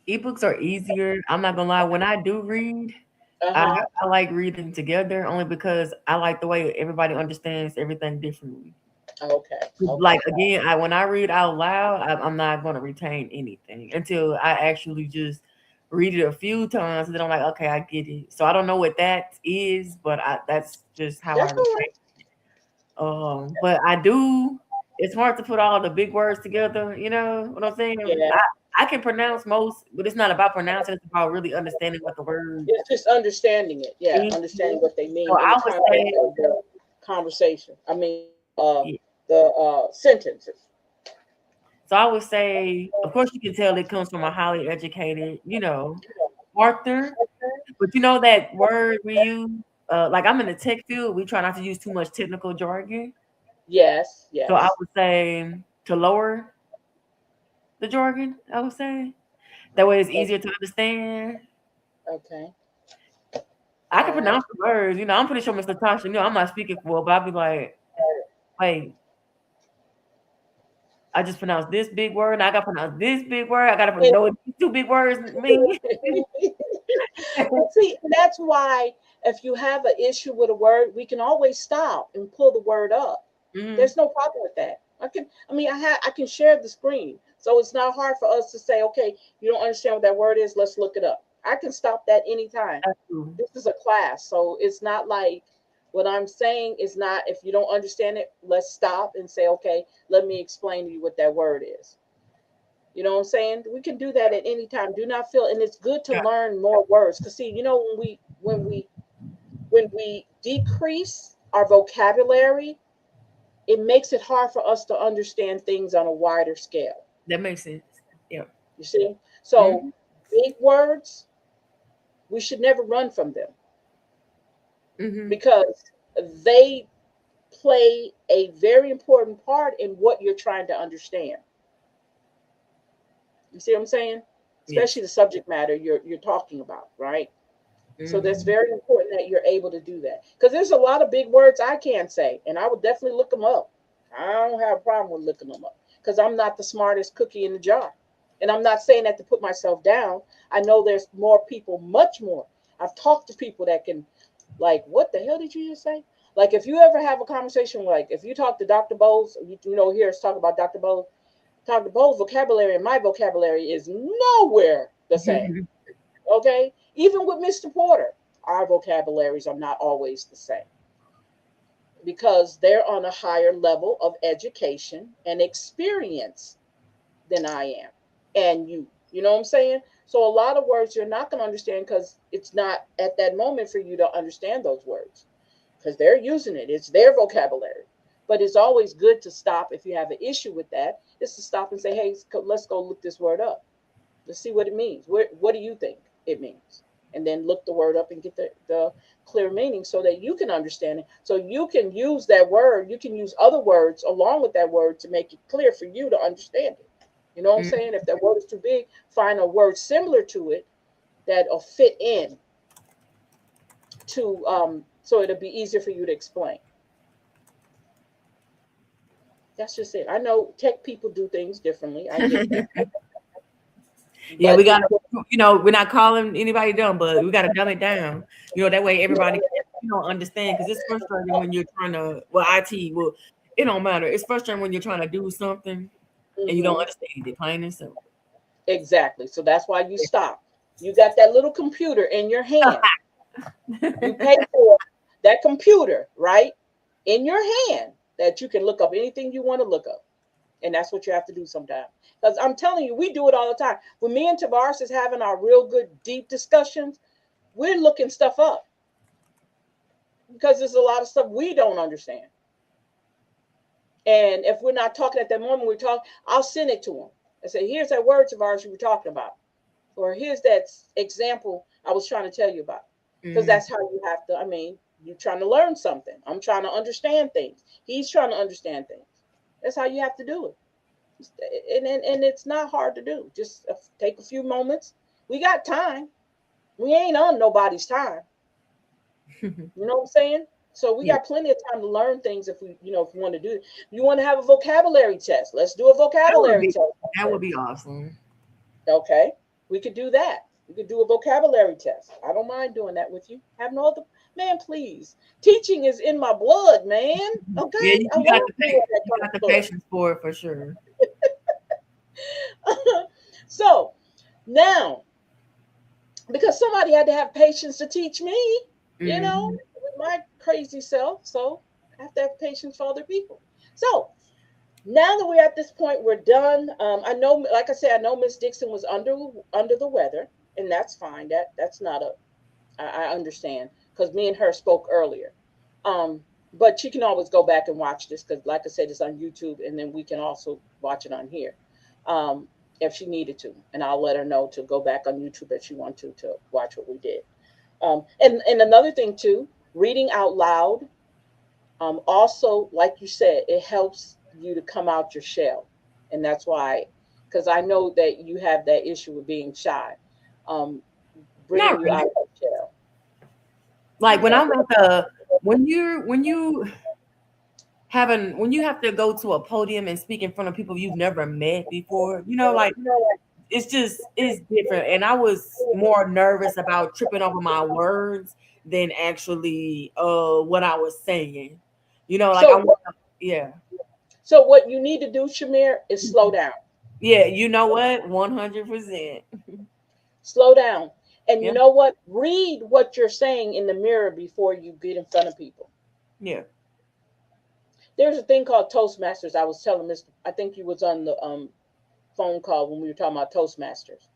Ebooks are easier. I'm not gonna lie. When I do read, I, Uh-huh. I like reading together only because I like the way everybody understands everything differently. Okay. Like Okay. again, when I read out loud, I'm not gonna retain anything until I actually just read it a few times, and then I'm like, okay, I get it. So I don't know what that is, but that's just how I That's all retain. But I do. It's hard to put all the big words together. You know what I'm saying? right. Yeah. I can pronounce most, but it's not about pronouncing. It's about really understanding what the word It's just understanding it. Yeah, means. understanding what they So mean in the I would context say, of the conversation. yeah. The sentences. So I would say, of course, you can tell it comes from a highly educated, author. But you know that word we use, like I'm in the tech field, we try not to use too much technical jargon. Yes. So I Yes. would say to lower the jargon, I would say. That way it's Okay. easier to understand. Okay. I can All right. pronounce the words, I'm pretty sure Miss Natasha, I'm not speaking for, but I'll be like, wait, I just pronounced this big word, and I gotta pronounce this big word. I gotta know what these two big words mean. Well, see, that's why if you have an issue with a word, we can always stop and pull the word up. Mhm. There's no problem with that. I can share the screen, so it's not hard for us to say, okay, you don't understand what that word is. Let's look it up. I can stop that anytime. That's true. This is a class, so it's not like what I'm saying is not. If you don't understand it, let's stop and say, okay, let me explain to you what that word is. You know what I'm saying? We can do that at any time. Do not feel, and it's good to Yeah, learn more words. Cause see, when we decrease our vocabulary, it makes it hard for us to understand things on a wider scale. that makes sense. Yeah. You see? So Mhm. big words, we should never run from them Mhm. because they play a very important part in what you're trying to understand. You see what I'm saying? Especially Yes. the subject matter you're talking about, right? So that's Mhm. very important that you're able to do that. Because there's a lot of big words I can't say, and I would definitely look them up. I don't have a problem with looking them up because I'm not the smartest cookie in the jar. And I'm not saying that to put myself down. I know there's more people, much more. I've talked to people that can, like, what the hell did you just say? Like, if you ever have a conversation, like, if you talk to Dr. Bowles, hear us talk about Dr. Bowles, Dr. Bowles' vocabulary and my vocabulary is nowhere the same. Okay? Even with Mr. Porter, our vocabularies are not always the same because they're on a higher level of education and experience than I am and you. You know what I'm saying? So a lot of words you're not going to understand because it's not at that moment for you to understand those words because they're using it. It's their vocabulary. But it's always good to stop if you have an issue with that, is to stop and say, hey, let's go look this word up. Let's see what it means. What do you think it means? And then look the word up and get the clear meaning so that you can understand it. So you can use that word. You can use other words along with that word to make it clear for you to understand it. You know what I'm Mhm. saying? If that word is too big, find a word similar to it that'll fit in to so it'll be easier for you to explain. That's just it. I know tech people do things differently. I get that. Yeah, But we gotta, we're not calling anybody dumb, but we gotta dumb it down. That way everybody understand, because it's frustrating when you're trying to, well, IT, well, it don't matter. It's frustrating when you're trying to do something and you don't Mhm. understand it, plain and simple. Exactly. So that's why you stop. You got that little computer in your hand. You pay for that computer, right? In your hand that you can look up anything you want to look up. And that's what you have to do sometimes. Because I'm telling you, we do it all the time. When me and Tavares is having our real good, deep discussions, we're looking stuff up because there's a lot of stuff we don't understand. And if we're not talking at that moment, we talk, I'll send it to him. I say, here's that word, Tavares, you were talking about. Or here's that example I was trying to tell you about. Because Mm. that's how you have to, you're trying to learn something. I'm trying to understand things. He's trying to understand things. That's how you have to do it. And it's not hard to do. Just take a few moments. We got time. We ain't on nobody's time. You know what I'm saying? So we Yeah, got plenty of time to learn things if if we want to do it. You want to have a vocabulary test? Let's do a that would vocabulary be test. that would be awesome. Okay, we could do that. We could do a vocabulary test. I don't mind doing that with you. Have no other man, please. Teaching is in my blood, man. Yeah, Okay, I you got love the doing that you kind got the of patience for it for sure. stuff. So now, because somebody had to have patience to teach me, Hmm. with my crazy self. So I have to have patience for other people. So now that we're at this point, we're done. I know, like I said, I know Miss Dixon was under the weather, and that's fine. That's not a I understand because me and her spoke earlier. Um, but she can always go back and watch this because, like I said, it's on YouTube, and then we can also watch it on here um, if she needed to. And I'll let her know to go back on YouTube if she wants to watch what we did. And another thing too, reading out loud. Also, like you said, it helps you to come out your shell, and that's why, because I know that you have that issue with being shy. Um, Not bringing you out really. of the shell. Like when Okay. I'm at the when you have to go to a podium and speak in front of people you've never met before, like it's different. And I was more nervous about tripping over my words than actually what I was saying. Like I So, want to, yeah. so what you need to do, Shamir, is slow down. Yeah, you know what? 100%. Slow down. And you Yeah. know what? Read what you're saying in the mirror before you get in front of people. Yeah. There's a thing called Toastmasters. I was telling Mr. I think you was on the phone call when we were talking about Toastmasters.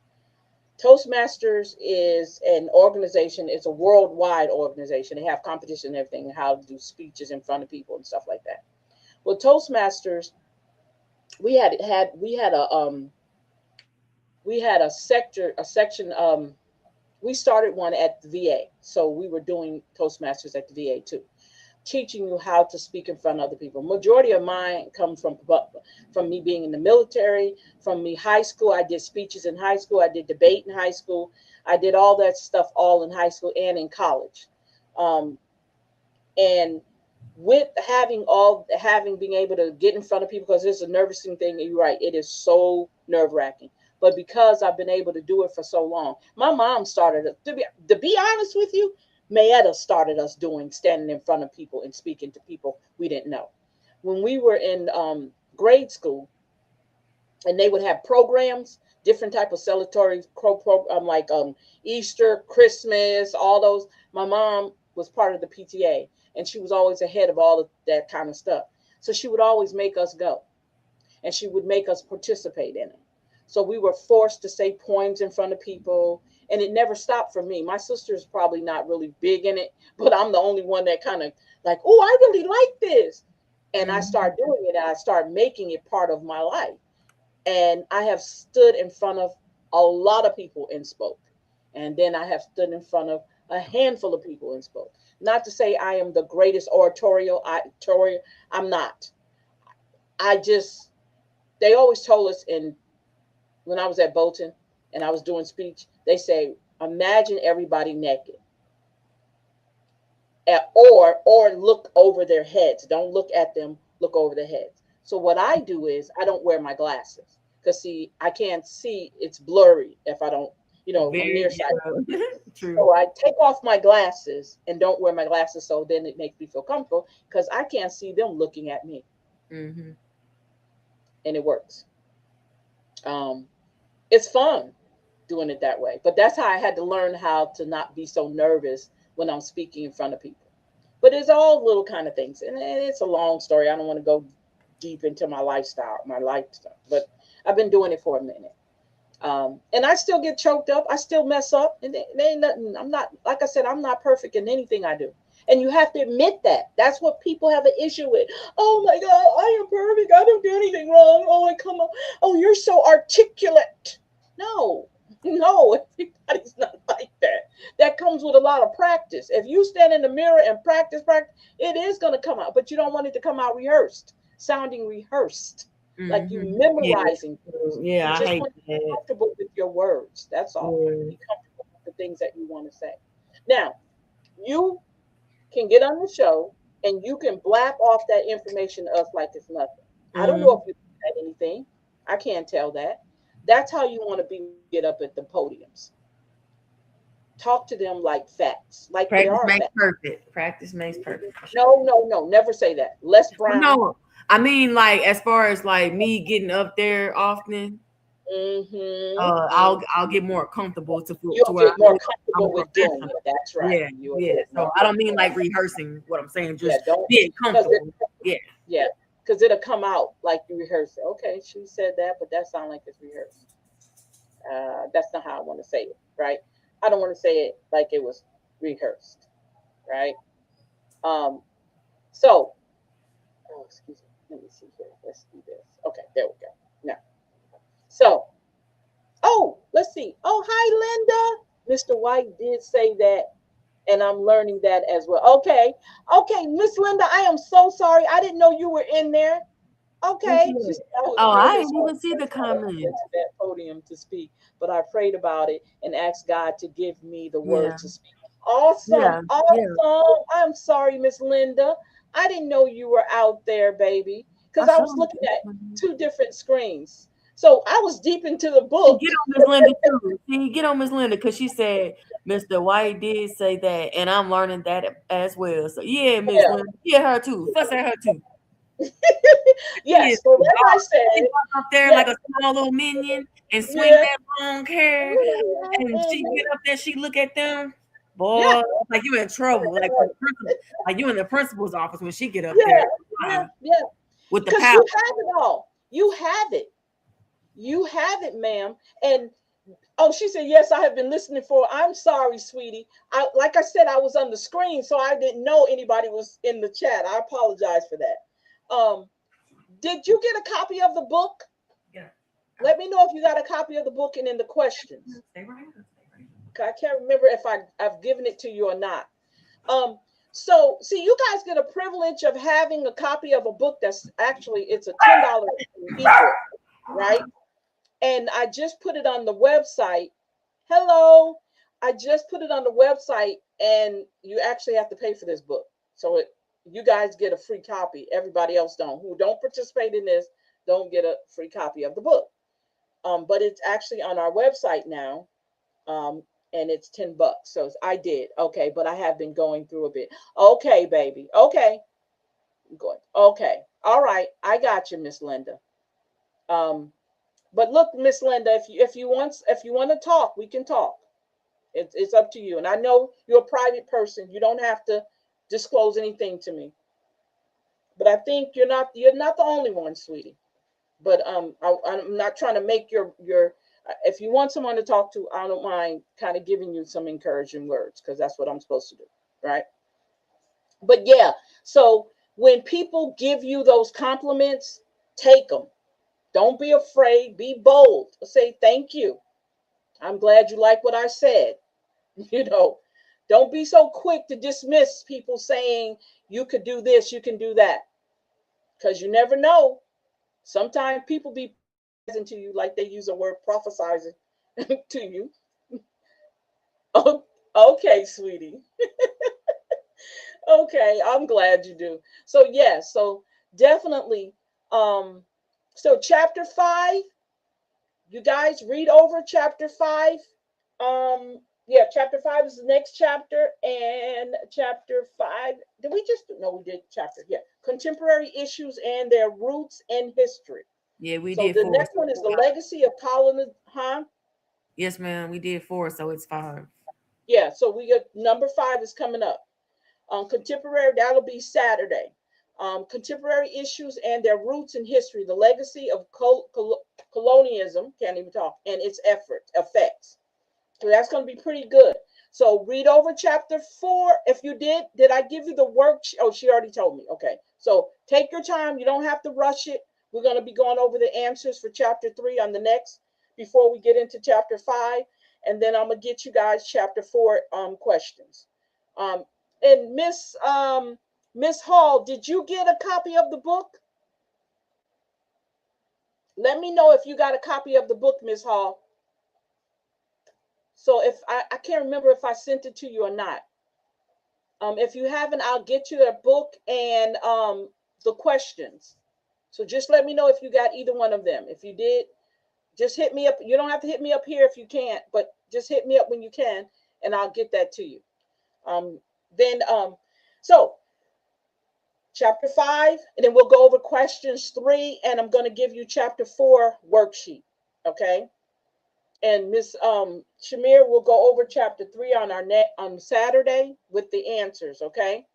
Toastmasters is an organization. It's a worldwide organization. They have competition and everything, how to do speeches in front of people and stuff like that. Well, Toastmasters, we had a section. We started one at the VA, so we were doing Toastmasters at the VA too, teaching you how to speak in front of other people. Majority of mine come from me being in the military, from me high school. I did speeches in high school. I did debate in high school. I did all that stuff all in high school and in college. Um, and with having being able to get in front of people, because it's a nervousing thing, and you're right, it is so nerve-wracking. But because I've been able to do it for so long, my mom started it. To be honest with you, Mayetta started us doing standing in front of people and speaking to people we didn't know. When we were in grade school, and they would have programs, different type of celebratory program like Easter, Christmas, all those. My mom was part of the PTA, and she was always ahead of all of that kind of stuff. So she would always make us go, and she would make us participate in it. So we were forced to say poems in front of people, and it never stopped for me. My sister's probably not really big in it, but I'm the only one that kind of like, oh, I really like this. And I Mhm. started doing it, and I started making it part of my life. And I have stood in front of a lot of people and spoke. And then I have stood in front of a handful of people and spoke. Not to say I am the greatest oratorial. I'm not. I just, they always told us when I was at Bolton and I was doing speech, they say, imagine everybody naked. Or look over their heads. Don't look at them, look over their heads. So what I do is I don't wear my glasses because see, I can't see. It's blurry if I don't, I'm Very, nearsighted. yeah. True. So I take off my glasses and don't wear my glasses. So then it makes me feel comfortable because I can't see them looking at me, Mm-hmm. and it works. Um, it's fun doing it that way. But that's how I had to learn how to not be so nervous when I'm speaking in front of people. But it's all little kind of things, and it's a long story. I don't want to go deep into my lifestyle. But I've been doing it for a minute. And I still get choked up. I still mess up, and there ain't nothing. I'm not, like I said, I'm not perfect in anything I do. And you have to admit that. That's what people have an issue with. Oh my God, I am perfect. I don't do anything wrong. Oh, I come on. Oh, you're so articulate. No, no, everybody's not like that. That comes with a lot of practice. If you stand in the mirror and practice, it is going to come out, but you don't want it to come out rehearsed, sounding rehearsed, like you Mm-hmm. Yeah. memorizing things. You Yeah, I just hate want to be that. comfortable with your words. That's all. Yeah. Be comfortable with the things that you want to say. Now, you can get on the show and you can blab off that information to us like it's nothing. I don't know Mm-hmm. if you said anything. I can't tell that. That's how you want to be when you get up at the podiums. Talk to them like facts, like they Practice are makes facts. perfect. Practice makes perfect for sure. No, no, no. Never say that. Les Brown. No, I mean like as far as like me getting up there often, Mm-hmm. I'll get more comfortable to You'll where I get more feel I'm a comfortable with doing professional. it. That's right. Yeah, You will yeah. get So more I don't mean comfortable. like rehearsing what I'm saying, Yeah, just don't, being because comfortable. Yeah. yeah, because it'll come out like you rehearsed it. Okay, she said that, but that sounds like it's rehearsed. That's not how I want to say it, right? I don't want to say it like it was rehearsed, right? Um, so, oh, excuse me. Let me see here. Let's do this. Okay, there we go. Now, so, oh, let's see. Oh, hi, Linda. Mr. White did say that, and I'm learning that as well. Okay, okay, Miss Linda, I am so sorry. I didn't know you were in there. Who's Okay, she that? said I was Oh, I nervous didn't when even see the I got up comment. there to that podium to speak, but I prayed about it and asked God to give me the Yeah, words to speak. Awesome, yeah, yeah. awesome. I'm sorry, Miss Linda. I didn't know you were out there, baby, because I I saw was looking at it. two different screens. So I was deep into the See, book. get on Miss Linda too. See, get on Miss Linda because she said Mr. White did say that, and I'm learning that as well. So yeah, Miss Yeah. Linda, yeah, her too. Fuss at her too. She is Yes. So as I dog. She said, walk up there yeah, like a small little minion and swing yeah, that long hair, and she mhm, get up there. She look at them, yeah, boy, like you in trouble. Like the principal, like you in the principal's office when she get up there yeah, yeah, yeah. with the Because power. you have it all. You have it. You have it, ma'am. And oh, she said, yes, I have been listening for. I'm sorry, sweetie. I like I said, I was on the screen, so I didn't know anybody was in the chat. I apologize for that. Did you get a copy of the book? Yeah. Let me know if you got a copy of the book and in the questions. Stay right here. 'Cause I can't remember if I've given it to you or not. Um, so see, you guys get a privilege of having a copy of a book that's actually it's a $10 ebook, right? And I just put it on the website. Hello, I just put it on the website, and you actually have to pay for this book. So you guys get a free copy. Everybody else don't. Who don't participate in this don't get a free copy of the book. But it's actually on our website now, and it's $10. So I did okay, but I have been going through a bit. Okay, baby. Okay, I'm going. Okay, all right. I got you, Miss Linda. Um, but look, Miss Linda, if you want to talk, we can talk. It's up to you. And I know you're a private person. You don't have to disclose anything to me. But I think you're not the only one, sweetie. But I'm not trying to make your if you want someone to talk to, I don't mind kind of giving you some encouraging words because that's what I'm supposed to do, right? But yeah, so when people give you those compliments, take them. Don't be afraid. Be bold. Say thank you. I'm glad you like what I said. You know, don't be so quick to dismiss people saying you could do this, you can do that, because you never know. Sometimes people be prophesizing to you like they use a word prophesizing to you. Oh, okay, sweetie. Okay, I'm glad you do. So yeah, so definitely Um, so chapter 5, you guys read over chapter 5. Yeah, chapter 5 is the next chapter, and chapter 5. Did we just no? We did chapter. Yeah, contemporary issues and their roots and history. Yeah, we So did the 4. next one is the legacy of colony. Huh? Yes, ma'am. We did 4, so it's 5. Yeah. So we got number 5 is coming up. Contemporary, that'll be Saturday. Contemporary issues and their roots in history, the legacy of colonialism, can't even talk, and its effects. So that's going to be pretty good. So read over chapter 4. If you did I give you the work? Oh, she already told me. Okay. So take your time. You don't have to rush it. We're going to be going over the answers for chapter 3 on the next before we get into chapter 5. And then I'm going to get you guys chapter 4 questions. Um, and Miss Hall, did you get a copy of the book? Let me know if you got a copy of the book, Miss Hall. So if I can't remember if I sent it to you or not. If you haven't, I'll get you a book and the questions. So just let me know if you got either one of them. If you did, just hit me up. You don't have to hit me up here if you can't, but just hit me up when you can, and I'll get that to you. Um, then so chapter 5, and then we'll go over questions 3, and I'm going to give you chapter 4 worksheet. Okay. And Miss Shamir will go over chapter 3 on our on Saturday with the answers. Okay.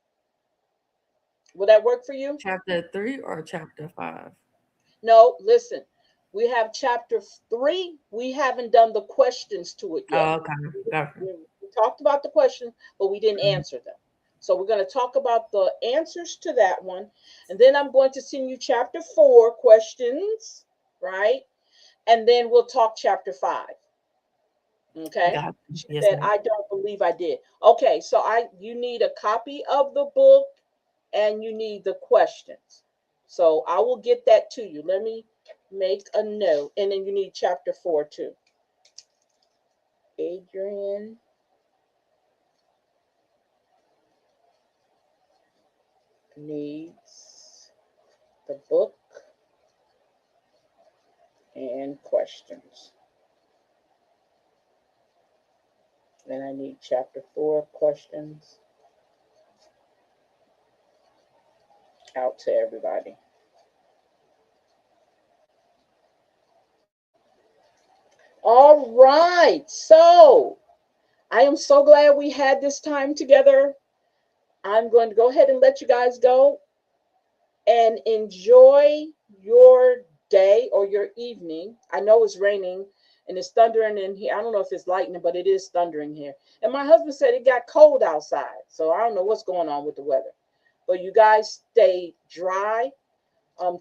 Will that work for you? Chapter 3 or chapter 5? No, listen. We have chapter 3. We haven't done the questions to it yet. Oh, okay. Gotcha. We talked about the questions, but we didn't answer them. So we're going to talk about the answers to that one. And then I'm going to send you chapter 4 questions, right? And then we'll talk chapter 5. Okay. Gotcha. She Yes, said, ma'am. I don't believe I did. Okay, so you need a copy of the book and you need the questions. So I will get that to you. Let me make a note. And then you need chapter 4 too. Adrian needs the book and questions. Then I need chapter 4 questions out to everybody. All right. So I am so glad we had this time together. I'm going to go ahead and let you guys go and enjoy your day or your evening. I know it's raining and it's thundering in here. I don't know if it's lightning, but it is thundering here. And my husband said it got cold outside. So I don't know what's going on with the weather. But you guys stay dry.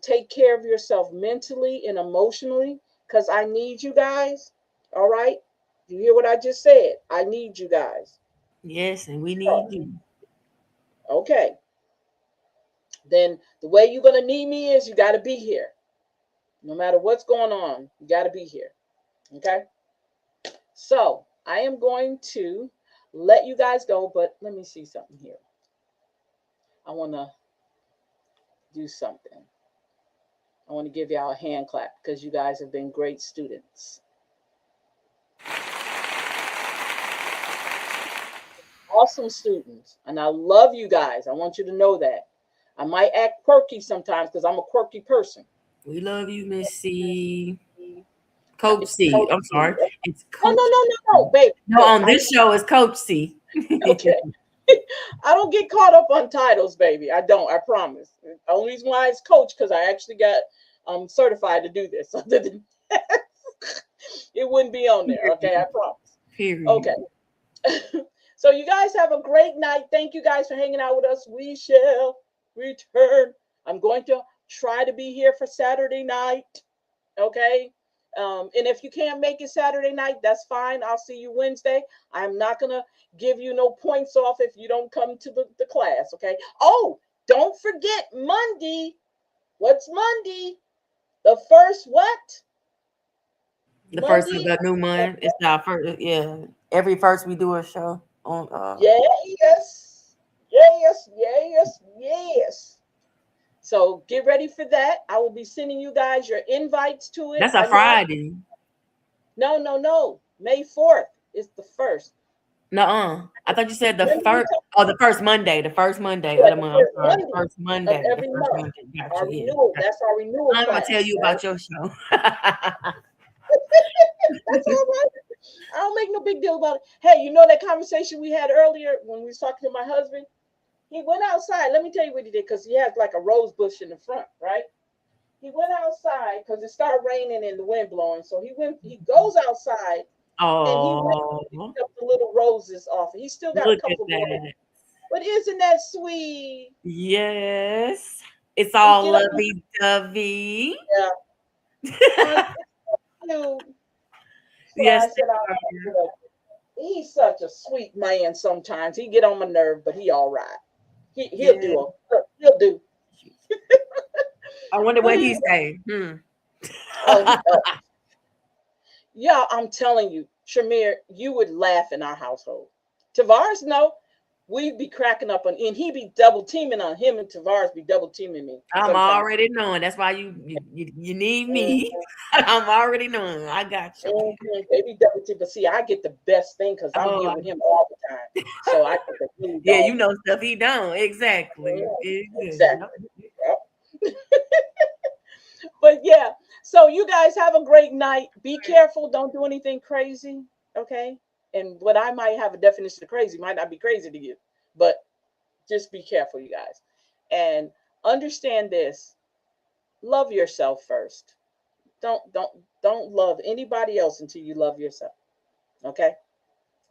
Take care of yourself mentally and emotionally because I need you guys. All right. You hear what I just said? I need you guys. Yes, and we So, need you. okay. Then the way you're going to need me is you got to be here. No matter what's going on, you got to be here. Okay. So I am going to let you guys go, but let me see something here. I want to do something. I want to give y'all a hand clap because you guys have been great students. Awesome students. And I love you guys. I want you to know that. I might act quirky sometimes because I'm a quirky person. We love you, Miss C. Coach It's C. Coach I'm C. sorry. It's No, Coach no, no, C. no, no, baby. No, Look, on this show it's Coach C. okay. I don't get caught up on titles, baby. I don't. I promise. The only reason why it's coach because I actually got certified to do this. Other than that, it wouldn't be on there. Okay, I Period. promise. Period. Okay. So you guys have a great night. Thank you guys for hanging out with us. We shall return. I'm going to try to be here for Saturday night. Okay. And if you can't make it Saturday night, that's fine. I'll see you Wednesday. I'm not going to give you no points off if you don't come to the class. Okay. Oh, don't forget Monday. What's Monday? The first what? The first of Monday. the new month. It's our first. Yeah. Every first we do a show on. Yes. Yes. Yes. Yes. So So get ready for that. I will be sending you guys your invites to it. That's a Friday. No. May 4th is the first. Nuh-uh. I thought you said the first. Oh, the first Monday. The first Monday of the month. I'm sorry. The first Monday. Of every The first month. Monday. Gotcha. Our Yeah. renewal. That's our renewal. I'm gonna class, tell you right? about your show. That's all right. I don't make no big deal about it. Hey, you know that conversation we had earlier when we was talking to my husband? He went outside. Let me tell you what he did, because he has like a rose bush in the front, right? He went outside because it started raining and the wind blowing. So he goes outside and he went and picked up the little roses off. He still got Look a couple at more. that. But isn't that sweet? Yes. It's all Get up. lovey-dovey. Yeah. It's cute. So Yes. I said, he's such a sweet man sometimes. He get on my nerve, but he all right. He'll do. He'll do. I wonder what he say. Oh, yeah, I'm telling you, Shamir, you would laugh in our household. Tavares, no, we'd be cracking up on, and he'd be double teaming on him, and Tavares be double teaming me. I'm already knowing. That's why you need me. I'm already knowing. I got you. They be double teaming, but see, I get the best thing because I'm here with him all the time. So I get the really yeah, you know stuff he don't. Exactly. Exactly. Yep. But yeah, so you guys have a great night. Be careful. Don't do anything crazy. Okay. And what I might have a definition of crazy might not be crazy to you, but just be careful, you guys. And understand this. Love yourself first. Don't love anybody else until you love yourself. Okay?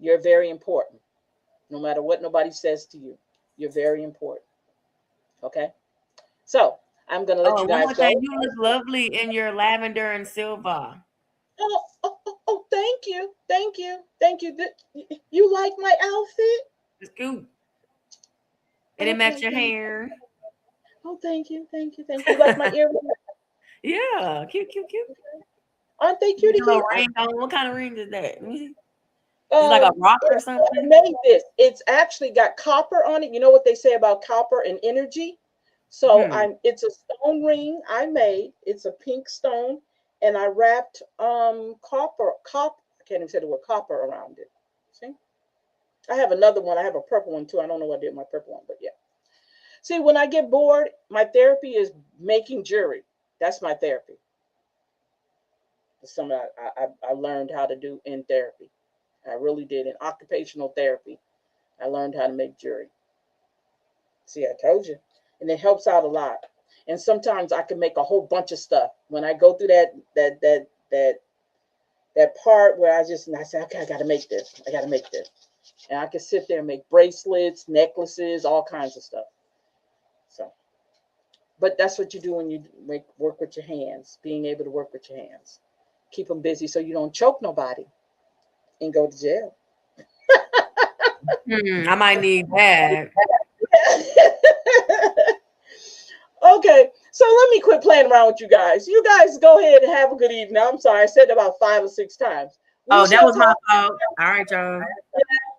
You're very important. No matter what nobody says to you, you're very important. Okay? So I'm gonna let you guys go. You look lovely in your lavender and silver. Oh, thank you. You like my outfit? It's cute. And it matches your hair. Oh, thank you. You like my earrings? Yeah, cute. Aren't they cute? What kind of ring is that? It's like a rock or something. I made this. It's actually got copper on it. You know what they say about copper and energy? So it's a stone ring I made. It's a pink stone, and I wrapped copper. I can't even say the word copper around it. See? I have another one. I have a purple one too. I don't know what I did with my purple one, but yeah. See, when I get bored, my therapy is making jewelry. That's my therapy. It's something I learned how to do in therapy. I really did. In occupational therapy, I learned how to make jewelry. See, I told you. And it helps out a lot. And sometimes I can make a whole bunch of stuff. When I go through that part where I say, okay, I got to make this. And I can sit there and make bracelets, necklaces, all kinds of stuff. So, but that's what you do when you work with your hands, being able to work with your hands. Keep them busy so you don't choke nobody and go to jail. I might need that. Okay, so let me quit playing around with you guys. You guys go ahead and have a good evening. I'm sorry, I said it about 5 or 6 times. That was my fault. All right, y'all.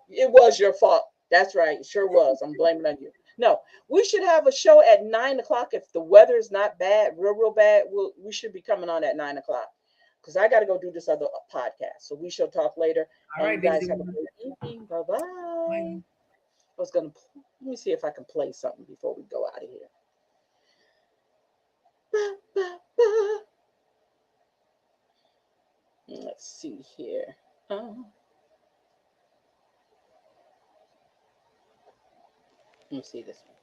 It was your fault. That's right. It sure was. I'm blaming on you. No, we should have a show at 9 o'clock. If the weather is not bad, real bad, we should be coming on at 9 o'clock. Because I got to go do this other podcast. So we shall talk later. All right, you guys have a great evening. Bye-bye. Let me see if I can play something before we go out of here. Let's see here. Let me see this one.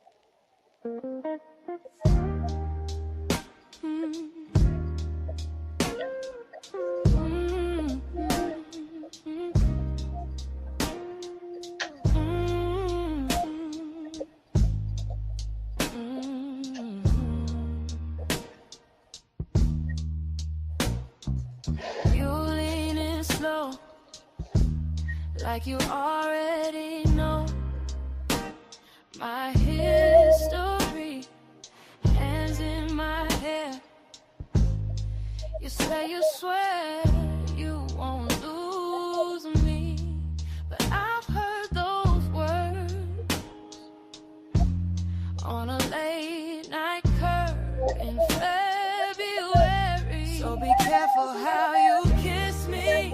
You leaning slow, like you already know my history. Hands in my hair. You say you swear you won't lose me, but I've heard those words on a late night curve. in February. So be careful how you kiss me.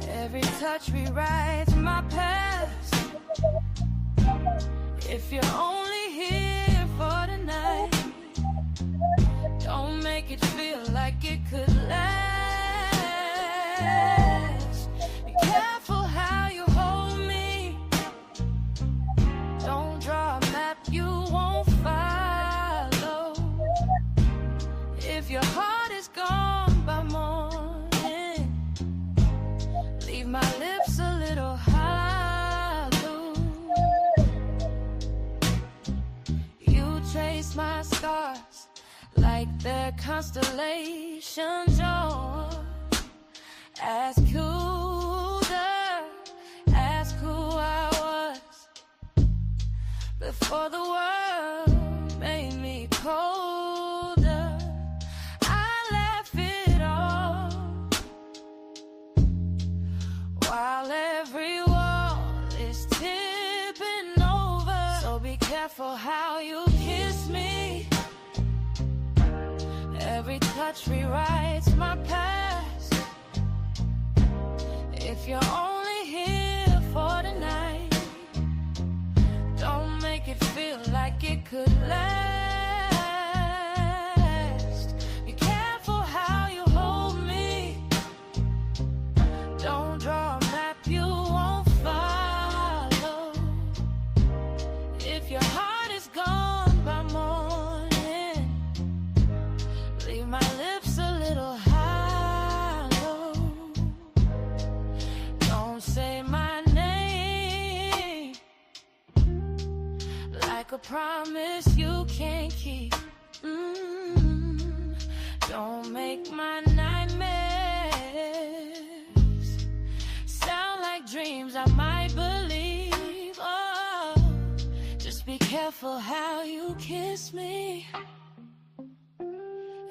Every touch rewrites my past. If you're only here for the night, don't make it feel like it could last. Be careful how you hold me. Don't draw a map you won't follow. If your heart is gone by morning, leave my lips a little hollow. You trace my scars like they're constellations. Or ask who I was before the world made me colder. I laugh it off while every wall is tipping over. So be careful how you kiss me. Every touch rewrites my past. If you're only here for the night, don't make it feel like it could last. Be careful how you hold me. Don't draw a map you won't follow. If your heart is gone by morning, leave my lips a little hollow. Don't say my name like a promise you can't keep. Don't make my nightmares sound like dreams I might believe. Oh, just be careful how you kiss me.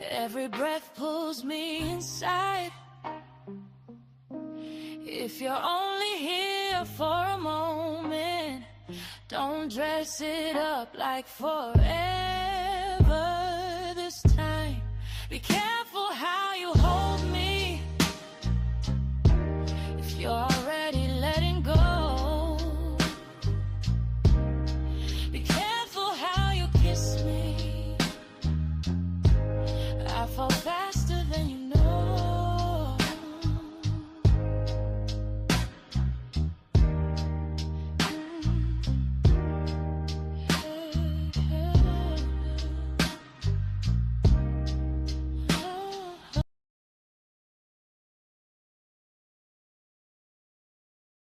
Every breath pulls me inside. If you're only here for a moment, don't dress it up like forever this time. Be careful